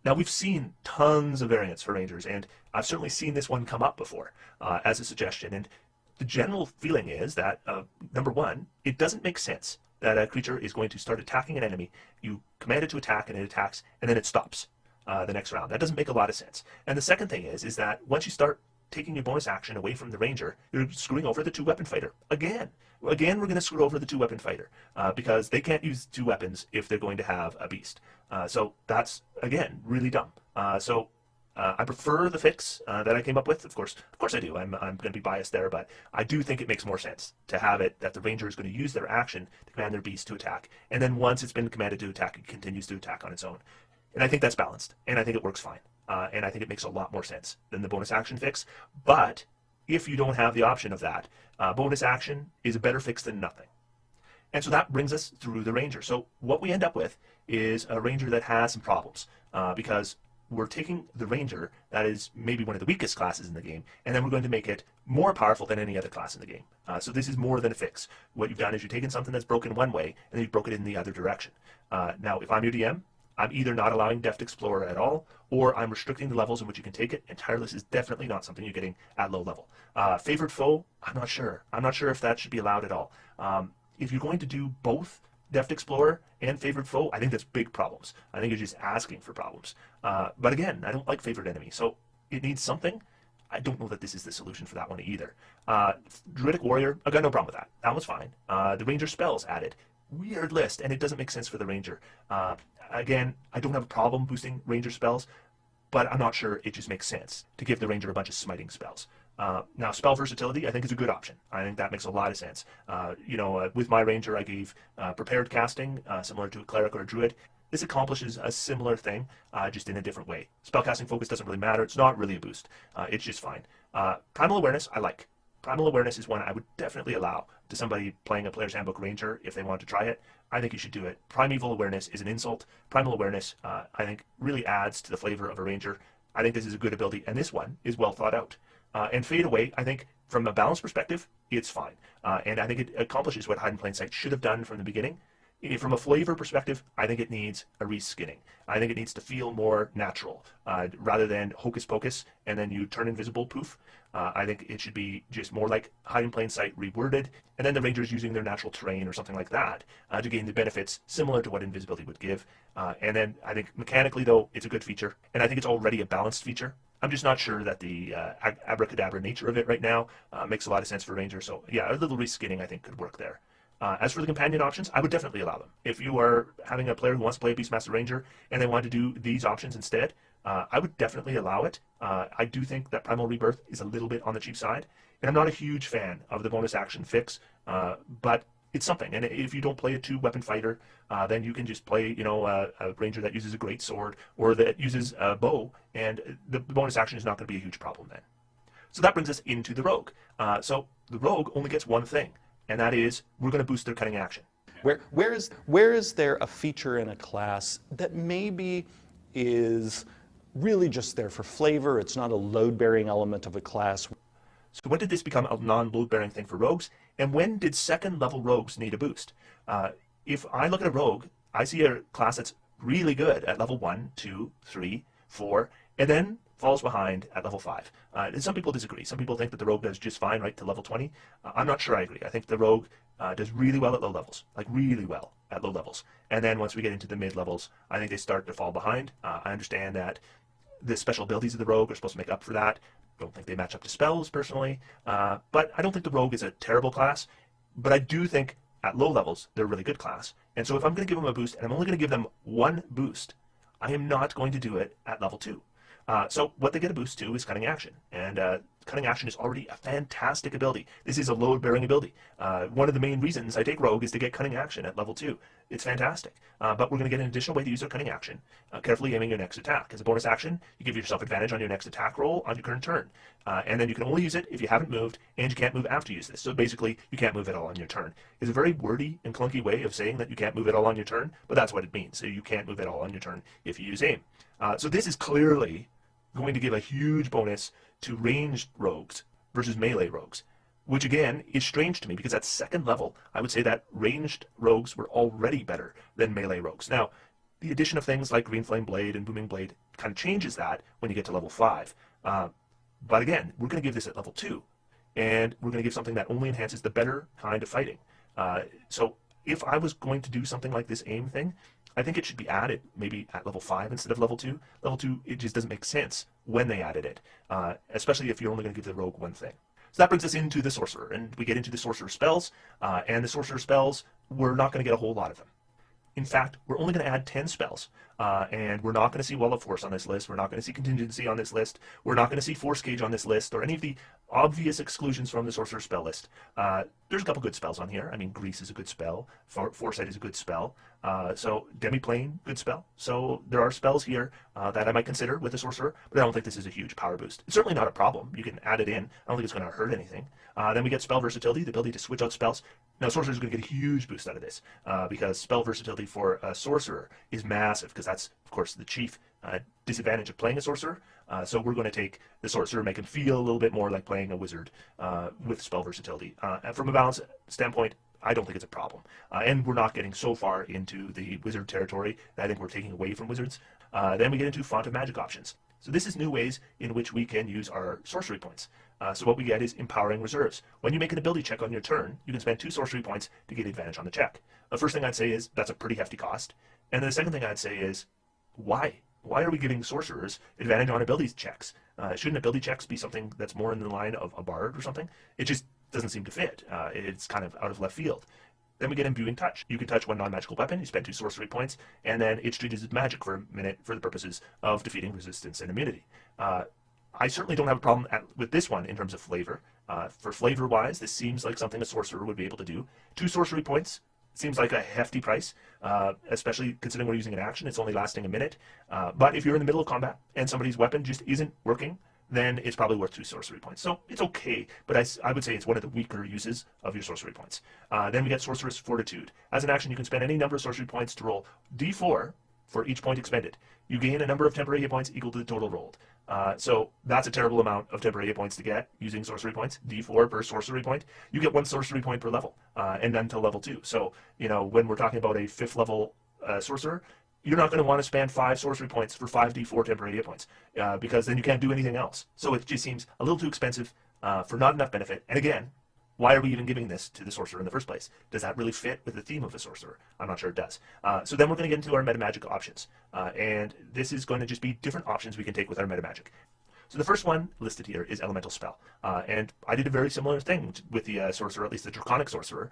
Now, we've seen tons of variants for Rangers, and I've certainly seen this one come up before as a suggestion. And the general feeling is that, number one, it doesn't make sense that a creature is going to start attacking an enemy. You command it to attack, and it attacks, and then it stops the next round. That doesn't make a lot of sense. And the second thing is that once you start taking your bonus action away from the Ranger, you're screwing over the 2-weapon fighter. Again, we're going to screw over the 2-weapon fighter because they can't use 2 weapons if they're going to have a beast. So that's, again, really dumb. I prefer the fix that I came up with. Of course I do. I'm going to be biased there, but I do think it makes more sense to have it that the Ranger is going to use their action to command their beast to attack. And then once it's been commanded to attack, it continues to attack on its own. And I think that's balanced, and I think it works fine. And I think it makes a lot more sense than the bonus action fix. But if you don't have the option of that, bonus action is a better fix than nothing. And so that brings us through the Ranger. So what we end up with is a Ranger that has some problems because we're taking the Ranger that is maybe one of the weakest classes in the game, and then we're going to make it more powerful than any other class in the game. So this is more than a fix. What you've done is you've taken something that's broken one way, and then you've broken it in the other direction. Now, if I'm your DM, I'm either not allowing Deft Explorer at all, or I'm restricting the levels in which you can take it, and Tireless is definitely not something you're getting at low level. Favored Foe, I'm not sure. I'm not sure if that should be allowed at all. If you're going to do both Deft Explorer and Favored Foe, I think that's big problems. I think you're just asking for problems. But again, I don't like Favored Enemy, so it needs something. I don't know that this is the solution for that one either. Druidic Warrior, I got no problem with that. That was fine. The Ranger spells added. Weird list, and it doesn't make sense for the Ranger. Again, I don't have a problem boosting Ranger spells, but I'm not sure it just makes sense to give the Ranger a bunch of smiting spells. Now, spell versatility, I think, is a good option. I think that makes a lot of sense. With my Ranger, I gave prepared casting, similar to a Cleric or a Druid. This accomplishes a similar thing, just in a different way. Spellcasting focus doesn't really matter. It's not really a boost. It's just fine. Primal Awareness, I like. Primal Awareness is one I would definitely allow to somebody playing a Player's Handbook Ranger if they want to try it. I think you should do it. Primeval Awareness is an insult. Primal Awareness, I think, really adds to the flavor of a Ranger. I think this is a good ability, and this one is well thought out. And Fade Away, I think, from a balance perspective, it's fine. And I think it accomplishes what Hide in Plain Sight should have done from the beginning. From a flavor perspective, I think it needs a reskinning. I think it needs to feel more natural rather than hocus pocus and then you turn invisible poof. I think it should be just more like Hide in Plain Sight reworded, and then the Rangers using their natural terrain or something like that to gain the benefits similar to what invisibility would give. And then I think mechanically, though, it's a good feature, and I think it's already a balanced feature. I'm just not sure that the abracadabra nature of it right now makes a lot of sense for Ranger. So yeah, a little reskinning I think could work there. As for the companion options, I would definitely allow them. If you are having a player who wants to play a Beastmaster Ranger and they want to do these options instead, I would definitely allow it. I do think that Primal Rebirth is a little bit on the cheap side, and I'm not a huge fan of the bonus action fix, but it's something. And if you don't play a 2-weapon fighter, then you can just play, a Ranger that uses a great sword or that uses a bow, and the bonus action is not going to be a huge problem then. So that brings us into the Rogue. So the Rogue only gets one thing, and that is we're going to boost their cutting action. Where is there a feature in a class that maybe is really just there for flavor? It's not a load-bearing element of a class. So when did this become a non-load-bearing thing for rogues? And when did second-level rogues need a boost? If I look at a rogue, I see a class that's really good at level 1, 2, 3, 4, and then falls behind at level 5. And some people disagree. Some people think that the rogue does just fine right to level 20. I'm not sure I agree. I think the rogue does really well at low levels, like really well at low levels. And then once we get into the mid levels, I think they start to fall behind. I understand that the special abilities of the rogue are supposed to make up for that. Don't think they match up to spells personally, but I don't think the rogue is a terrible class. But I do think at low levels they're a really good class. And so if I'm going to give them a boost, and I'm only going to give them one boost, I am not going to do it at level 2. So what they get a boost to is Cunning Action, and Cunning Action is already a fantastic ability. This is a load-bearing ability. One of the main reasons I take Rogue is to get Cunning Action at level 2. It's fantastic. But we're going to get an additional way to use our Cunning Action, carefully aiming your next attack. As a bonus action, you give yourself advantage on your next attack roll on your current turn. And then you can only use it if you haven't moved, and you can't move after you use this. So basically, you can't move at all on your turn. It's a very wordy and clunky way of saying that you can't move at all on your turn, but that's what it means. So you can't move at all on your turn if you use aim. So this is clearly going to give a huge bonus to ranged rogues versus melee rogues, which again is strange to me because at second level, I would say that ranged rogues were already better than melee rogues. Now, the addition of things like Green Flame Blade and Booming Blade kind of changes that when you get to level 5. But again, we're going to give this at level 2, and we're going to give something that only enhances the better kind of fighting. So if I was going to do something like this aim thing, I think it should be added maybe at level 5 instead of level 2. Level 2, it just doesn't make sense when they added it, especially if you're only going to give the rogue one thing. So that brings us into the Sorcerer, and we get into the Sorcerer spells, and the Sorcerer spells, we're not going to get a whole lot of them. In fact, we're only going to add 10 spells, and we're not going to see Wall of Force on this list, we're not going to see Contingency on this list, we're not going to see Force Gauge on this list, or any of the obvious exclusions from the Sorcerer spell list. There's a couple good spells on here. I mean, Grease is a good spell, Foresight is a good spell, so Demiplane, good spell. So there are spells here that I might consider with the Sorcerer, but I don't think this is a huge power boost. It's certainly not a problem. You can add it in. I don't think it's going to hurt anything. Then we get Spell Versatility, the ability to switch out spells. Now, Sorcerer is going to get a huge boost out of this because Spell Versatility for a Sorcerer is massive because that's, of course, the chief disadvantage of playing a Sorcerer. So we're going to take the Sorcerer, make him feel a little bit more like playing a Wizard with Spell Versatility. And from a balance standpoint, I don't think it's a problem. And we're not getting so far into the Wizard territory that I think we're taking away from Wizards. Then we get into Font of Magic options. So this is new ways in which we can use our sorcery points. So what we get is Empowering Reserves. When you make an ability check on your turn, you can spend 2 sorcery points to get advantage on the check. The first thing I'd say is that's a pretty hefty cost. And then the second thing I'd say is, why? Why are we giving sorcerers advantage on ability checks? Shouldn't ability checks be something that's more in the line of a bard or something? It just doesn't seem to fit. It's kind of out of left field. Then we get Imbuing Touch. You can touch one non-magical weapon, you spend 2 sorcery points, and then it's treated as magic for a minute for the purposes of defeating resistance and immunity. I certainly don't have a problem with this one in terms of flavor. For flavor-wise, this seems like something a sorcerer would be able to do. 2 sorcery points seems like a hefty price, especially considering we're using an action. It's only lasting a minute. But if you're in the middle of combat and somebody's weapon just isn't working, then it's probably worth 2 sorcery points. So it's okay, but I would say it's one of the weaker uses of your sorcery points. Then we get Sorcerer's Fortitude. As an action, you can spend any number of sorcery points to roll d4 for each point expended. You gain a number of temporary hit points equal to the total rolled. So that's a terrible amount of temporary hit points to get using sorcery points. D4 per sorcery point. You get 1 sorcery point per level, and then to level 2. So, you know, when we're talking about a 5th level sorcerer, you're not going to want to spend 5 sorcery points for 5 d4 temporary hit points, because then you can't do anything else. So it just seems a little too expensive for not enough benefit. And again, why are we even giving this to the sorcerer in the first place? Does that really fit with the theme of the sorcerer? I'm not sure it does. So then we're going to get into our metamagic options. And this is going to just be different options we can take with our metamagic. So the first one listed here is Elemental Spell. And I did a very similar thing with the sorcerer, at least the Draconic Sorcerer,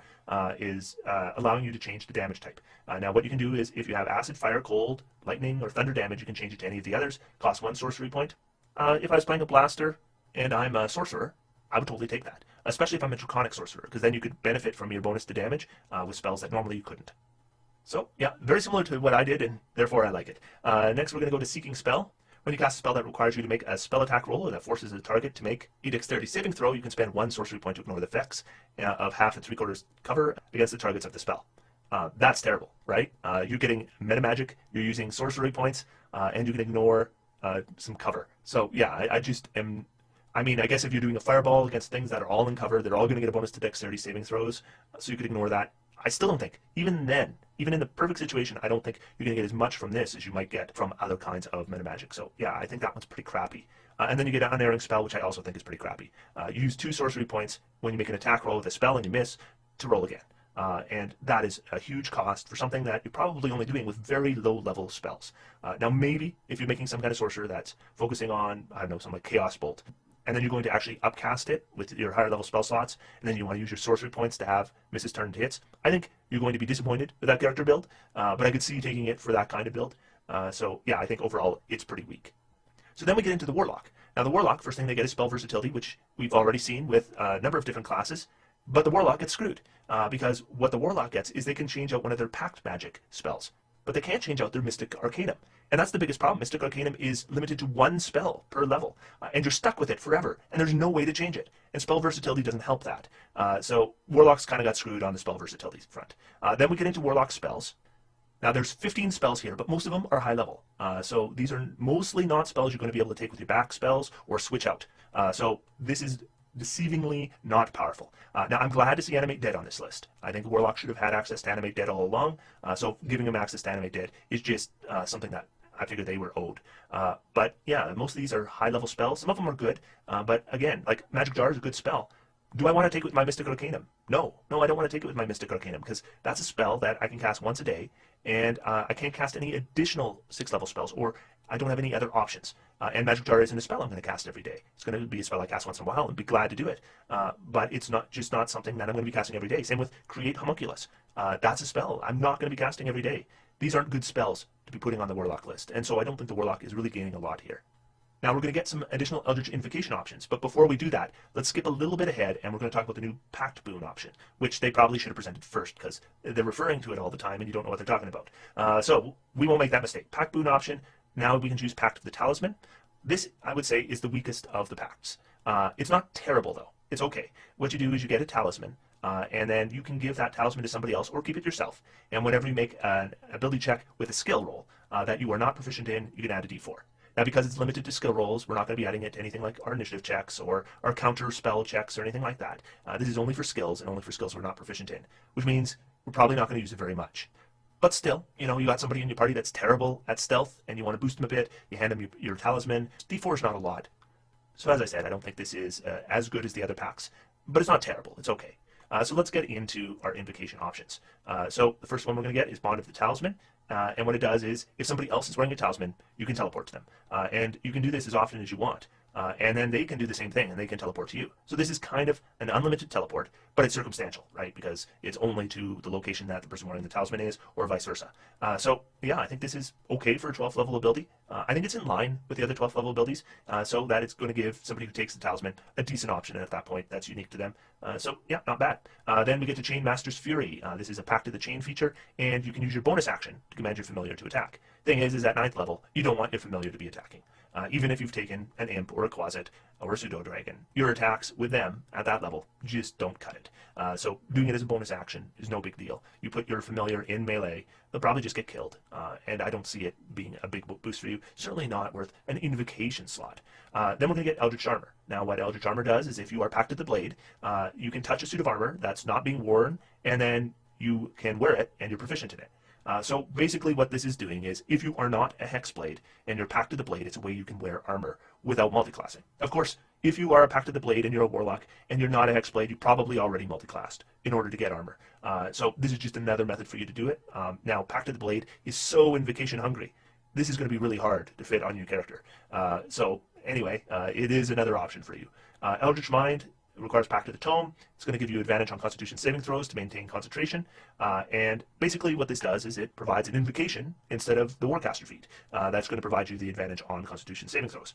is allowing you to change the damage type. Now what you can do is if you have Acid, Fire, Cold, Lightning, or Thunder damage, you can change it to any of the others. Cost 1 sorcery point. If I was playing a Blaster and I'm a Sorcerer, I would totally take that, especially if I'm a Draconic Sorcerer, because then you could benefit from your bonus to damage with spells that normally you couldn't. So, yeah, very similar to what I did, and therefore I like it. Next, we're going to go to Seeking Spell. When you cast a spell that requires you to make a spell attack roll or that forces a target to make a dexterity saving throw, you can spend 1 sorcery point to ignore the effects of half and 3/4 cover against the targets of the spell. That's terrible, right? You're getting metamagic, you're using sorcery points, and you can ignore some cover. So, yeah, I just am... I mean, I guess if you're doing a fireball against things that are all in cover, they're all going to get a bonus to dexterity saving throws, so you could ignore that. I still don't think, even then, even in the perfect situation, I don't think you're going to get as much from this as you might get from other kinds of meta magic. So yeah, I think that one's pretty crappy. And then you get an unerring spell, which I also think is pretty crappy. You use 2 sorcery points when you make an attack roll with a spell and you miss to roll again. And that is a huge cost for something that you're probably only doing with very low level spells. Now maybe if you're making some kind of sorcerer that's focusing on, I don't know, something like Chaos Bolt, and then you're going to actually upcast it with your higher level spell slots, and then you want to use your sorcery points to have misses turn into hits, I think you're going to be disappointed with that character build, but I could see you taking it for that kind of build. So yeah, I think overall it's pretty weak. So then we get into the Warlock. Now the Warlock, first thing they get is spell versatility, which we've already seen with a number of different classes, but the Warlock gets screwed, because what the Warlock gets is they can change out one of their pact magic spells, but they can't change out their Mystic Arcanum. And that's the biggest problem. Mystic Arcanum is limited to 1 spell per level, and you're stuck with it forever, and there's no way to change it. And spell versatility doesn't help that. So Warlocks kind of got screwed on the spell versatility front. Then we get into Warlock spells. Now there's 15 spells here, but most of them are high level. So these are mostly not spells you're going to be able to take with your back spells or switch out. So this is deceivingly not powerful. Now I'm glad to see Animate Dead on this list. I think Warlock should have had access to Animate Dead all along. So giving him access to Animate Dead is just something that I figured they were owed. But yeah, most of these are high level spells. Some of them are good, but again, like Magic Jar is a good spell. Do I want to take it with my Mystic Arcanum? No, I don't want to take it with my Mystic Arcanum, because that's a spell that I can cast once a day, and I can't cast any additional 6 level spells, or I don't have any other options. And Magic Jar isn't a spell I'm going to cast every day. It's going to be a spell I cast once in a while and be glad to do it. But it's not something that I'm going to be casting every day. Same with Create Homunculus. That's a spell I'm not going to be casting every day. These aren't good spells to be putting on the Warlock list, and so I don't think the Warlock is really gaining a lot here. Now we're going to get some additional Eldritch Invocation options, but before we do that, let's skip a little bit ahead, and we're going to talk about the new Pact Boon option, which they probably should have presented first, because they're referring to it all the time, and you don't know what they're talking about. So we won't make that mistake. Pact Boon option, now we can choose Pact of the Talisman. This, I would say, is the weakest of the pacts. It's not terrible, though. It's okay. What you do is you get a talisman, and then you can give that talisman to somebody else or keep it yourself. And whenever you make an ability check with a skill roll that you are not proficient in, you can add a d4. Now, because it's limited to skill rolls, we're not going to be adding it to anything like our initiative checks or our counter spell checks or anything like that. This is only for skills, and only for skills we're not proficient in, which means we're probably not going to use it very much. But still, you got somebody in your party that's terrible at stealth, and you want to boost them a bit, you hand them your talisman. d4 is not a lot. So as I said, I don't think this is as good as the other packs, but it's not terrible. It's okay. So let's get into our invocation options. So the first one we're going to get is Bond of the Talisman. And what it does is, if somebody else is wearing a talisman, you can teleport to them. And you can do this as often as you want. And then they can do the same thing, and they can teleport to you. So this is kind of an unlimited teleport, but it's circumstantial, right? Because it's only to the location that the person wearing the talisman is, or vice versa. So yeah, I think this is okay for a 12th level ability. I think it's in line with the other 12th level abilities, so that it's going to give somebody who takes the talisman a decent option, and at that point, that's unique to them. So yeah, not bad. Then we get to Chain Master's Fury. This is a Pact of the Chain feature, and you can use your bonus action to command your familiar to attack. Thing is at 9th level, you don't want your familiar to be attacking. Even if you've taken an imp or a quasit or a pseudo dragon, your attacks with them at that level just don't cut it. So doing it as a bonus action is no big deal. You put your familiar in melee, they'll probably just get killed, and I don't see it being a big boost for you. Certainly not worth an invocation slot. Then we're going to get Eldritch Armor. Now what Eldritch Armor does is, if you are Pacted the Blade, you can touch a suit of armor that's not being worn, and then you can wear it and you're proficient in it. So basically what this is doing is, if you are not a Hexblade and you're Pact of the Blade, it's a way you can wear armor without multiclassing. Of course, if you are a Pact of the Blade and you're a Warlock and you're not a Hexblade, you probably already multiclassed in order to get armor. So this is just another method for you to do it. Now, Pact of the Blade is so invocation hungry. This is going to be really hard to fit on your character. So anyway, it is another option for you. Eldritch Mind requires Pact of the Tome. It's going to give you advantage on Constitution saving throws to maintain concentration. And basically what this does is it provides an invocation instead of the Warcaster feat. That's going to provide you the advantage on Constitution saving throws.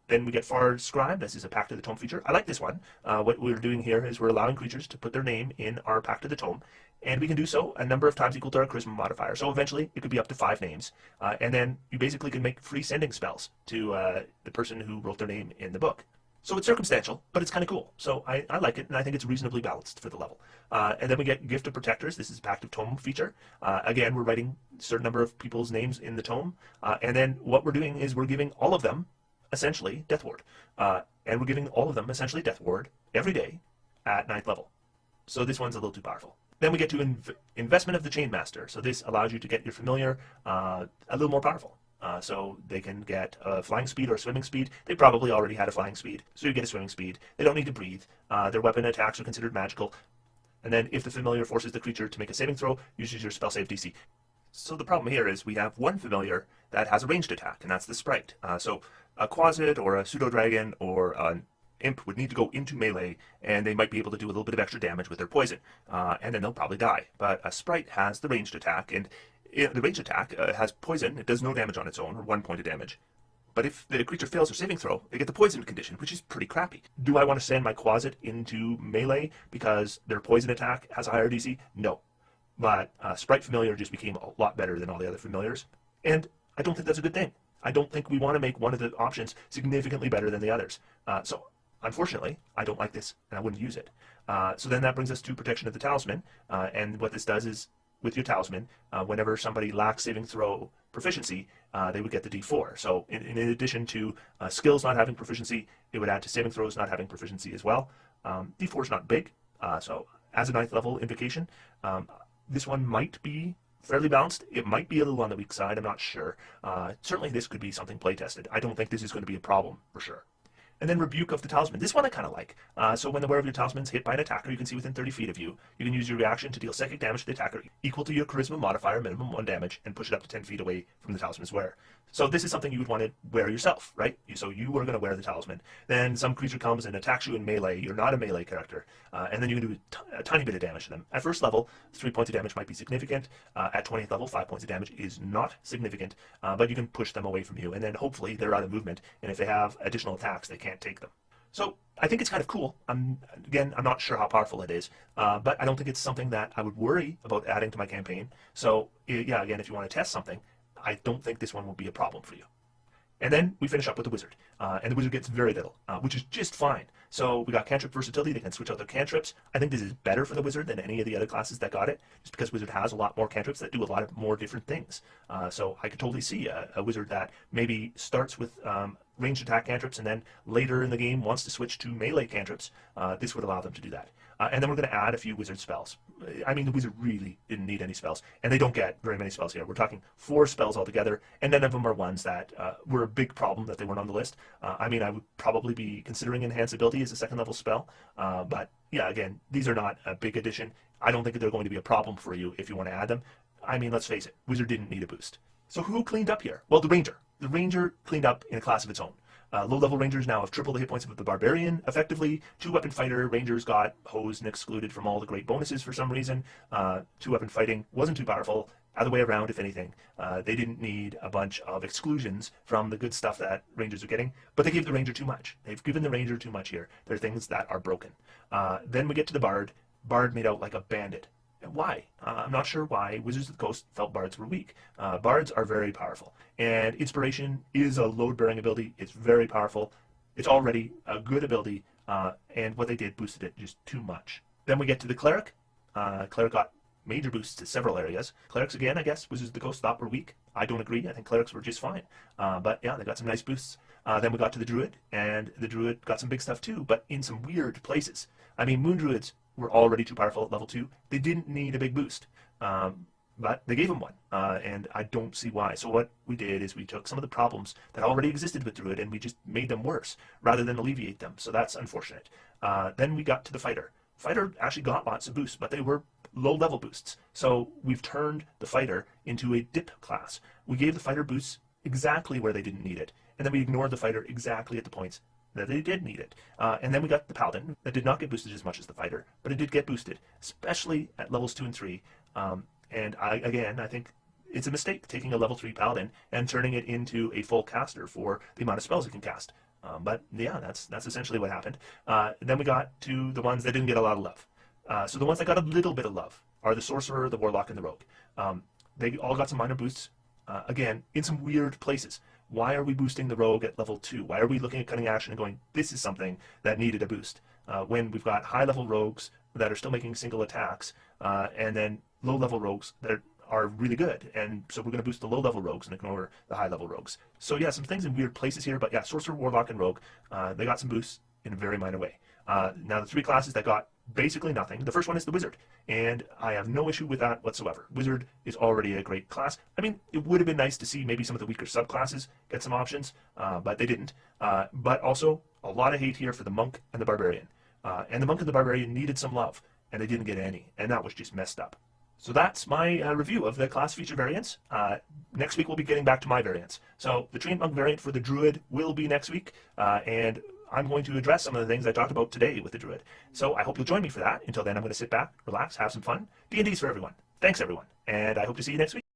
Then we get Far Scribe. This is a Pact of the Tome feature. I like this one. What we're doing here is we're allowing creatures to put their name in our Pact of the Tome. And we can do so a number of times equal to our Charisma modifier. So eventually it could be up to 5 names. And then you basically can make free sending spells to the person who wrote their name in the book. So it's circumstantial, but it's kind of cool. So I like it, and I think it's reasonably balanced for the level. And then we get Gift of Protectors. This is a Pact of Tome feature. Again, we're writing a certain number of people's names in the tome. And then what we're doing is we're giving all of them, essentially, Death Ward. And we're giving all of them, essentially, Death Ward every day at 9th level. So this one's a little too powerful. Then we get to investment of the Chainmaster. So this allows you to get your familiar a little more powerful. So they can get a flying speed or a swimming speed. They probably already had a flying speed, so you get a swimming speed. They don't need to breathe. Their weapon attacks are considered magical. And then if the familiar forces the creature to make a saving throw, use your spell save DC. So the problem here is we have one familiar that has a ranged attack, and that's the sprite. So a Quasit or a pseudo-dragon or an imp would need to go into melee, and they might be able to do a little bit of extra damage with their poison, and then they'll probably die. But a sprite has the ranged attack, and the ranged attack has poison. It does no damage on its own, or 1 point of damage. But if the creature fails their saving throw, they get the poison condition, which is pretty crappy. Do I want to send my Quasit into melee because their poison attack has a higher DC? No. But Sprite Familiar just became a lot better than all the other familiars. And I don't think that's a good thing. I don't think we want to make one of the options significantly better than the others. So unfortunately, I don't like this, and I wouldn't use it. So then that brings us to Protection of the Talisman. And what this does is, with your Talisman, whenever somebody lacks saving throw proficiency, they would get the D4. So in addition to skills not having proficiency, it would add to saving throws not having proficiency as well. D4 is not big, so as a 9th level invocation, this one might be fairly balanced. It might be a little on the weak side, I'm not sure. Certainly this could be something play tested. I don't think this is going to be a problem for sure. And then Rebuke of the Talisman. This one I kind of like. So when the wearer of your talisman is hit by an attacker you can see within 30 feet of you, you can use your reaction to deal psychic damage to the attacker equal to your charisma modifier, minimum 1 damage, and push it up to 10 feet away from the talisman's wearer. So this is something you would want to wear yourself, right? So you are going to wear the talisman. Then some creature comes and attacks you in melee. You're not a melee character. And then you can do a tiny bit of damage to them. At first level, 3 points of damage might be significant. At 20th level, 5 points of damage is not significant. But you can push them away from you. And then hopefully they're out of movement. And if they have additional attacks, they can't take them. So I think it's kind of cool. I'm not sure how powerful it is, but I don't think it's something that I would worry about adding to my campaign. So yeah, again, if you want to test something, I don't think this one will be a problem for you. And then we finish up with the wizard, and the wizard gets very little, which is just fine. So we got cantrip versatility. They can switch out their cantrips. I think this is better for the wizard than any of the other classes that got it, just because wizard has a lot more cantrips that do a lot of more different things. So I could totally see a wizard that maybe starts with ranged attack cantrips and then later in the game wants to switch to melee cantrips. This would allow them to do that. And then we're going to add a few wizard spells. I mean, the wizard really didn't need any spells, and they don't get very many spells here. We're talking 4 spells altogether, and none of them are ones that were a big problem that they weren't on the list. I mean, I would probably be considering Enhance Ability as a 2nd level spell, but yeah, again, these are not a big addition. I don't think they're going to be a problem for you if you want to add them. I mean, let's face it, wizard didn't need a boost. So who cleaned up here? Well, the ranger. The ranger cleaned up in a class of its own. Low-level rangers now have triple the hit points of the barbarian, effectively. 2-weapon fighter rangers got hosed and excluded from all the great bonuses for some reason. 2-weapon fighting wasn't too powerful. Other way around, if anything. They didn't need a bunch of exclusions from the good stuff that rangers are getting, but they gave the ranger too much. They've given the ranger too much here. There are things that are broken. Then we get to the bard. Bard made out like a bandit. Why? I'm not sure why Wizards of the Coast felt bards were weak. Bards are very powerful, and Inspiration is a load-bearing ability. It's very powerful. It's already a good ability, and what they did boosted it just too much. Then we get to the Cleric. Cleric got major boosts to several areas. Clerics, again, I guess, Wizards of the Coast thought were weak. I don't agree. I think Clerics were just fine. But yeah, they got some nice boosts. Then we got to the Druid, and the Druid got some big stuff too, but in some weird places. I mean, Moon Druids were already too powerful at level 2. They didn't need a big boost, but they gave him one, and I don't see why. So what we did is we took some of the problems that already existed with Druid and we just made them worse rather than alleviate them. So that's unfortunate. Then we got to the Fighter. Fighter actually got lots of boosts, but they were low-level boosts. So we've turned the Fighter into a dip class. We gave the Fighter boosts exactly where they didn't need it, and then we ignored the Fighter exactly at the points that they did need it. And then we got the Paladin that did not get boosted as much as the Fighter, but it did get boosted, especially at levels 2 and 3. And I think it's a mistake taking a level 3 Paladin and turning it into a full caster for the amount of spells it can cast. But yeah, that's essentially what happened. Then we got to the ones that didn't get a lot of love. So the ones that got a little bit of love are the Sorcerer, the Warlock, and the Rogue. They all got some minor boosts, again, in some weird places. Why are we boosting the Rogue at level 2? Why are we looking at Cunning Action and going, this is something that needed a boost? When we've got high-level Rogues that are still making single attacks, and then low-level Rogues that are really good. And so we're going to boost the low-level Rogues and ignore the high-level Rogues. So yeah, some things in weird places here, but yeah, Sorcerer, Warlock, and Rogue, they got some boosts in a very minor way. Now, the 3 classes that got basically nothing, the first one is the Wizard, and I have no issue with that whatsoever. Wizard is already a great class. I mean, it would have been nice to see maybe some of the weaker subclasses get some options, but they didn't. But also, a lot of hate here for the Monk and the Barbarian. And the Monk and the Barbarian needed some love, and they didn't get any, and that was just messed up. So that's my review of the class feature variants. Next week we'll be getting back to my variants. So the Trained Monk variant for the Druid will be next week, and I'm going to address some of the things I talked about today with the Druid. So I hope you'll join me for that. Until then, I'm going to sit back, relax, have some fun. D&D's for everyone. Thanks, everyone, and I hope to see you next week.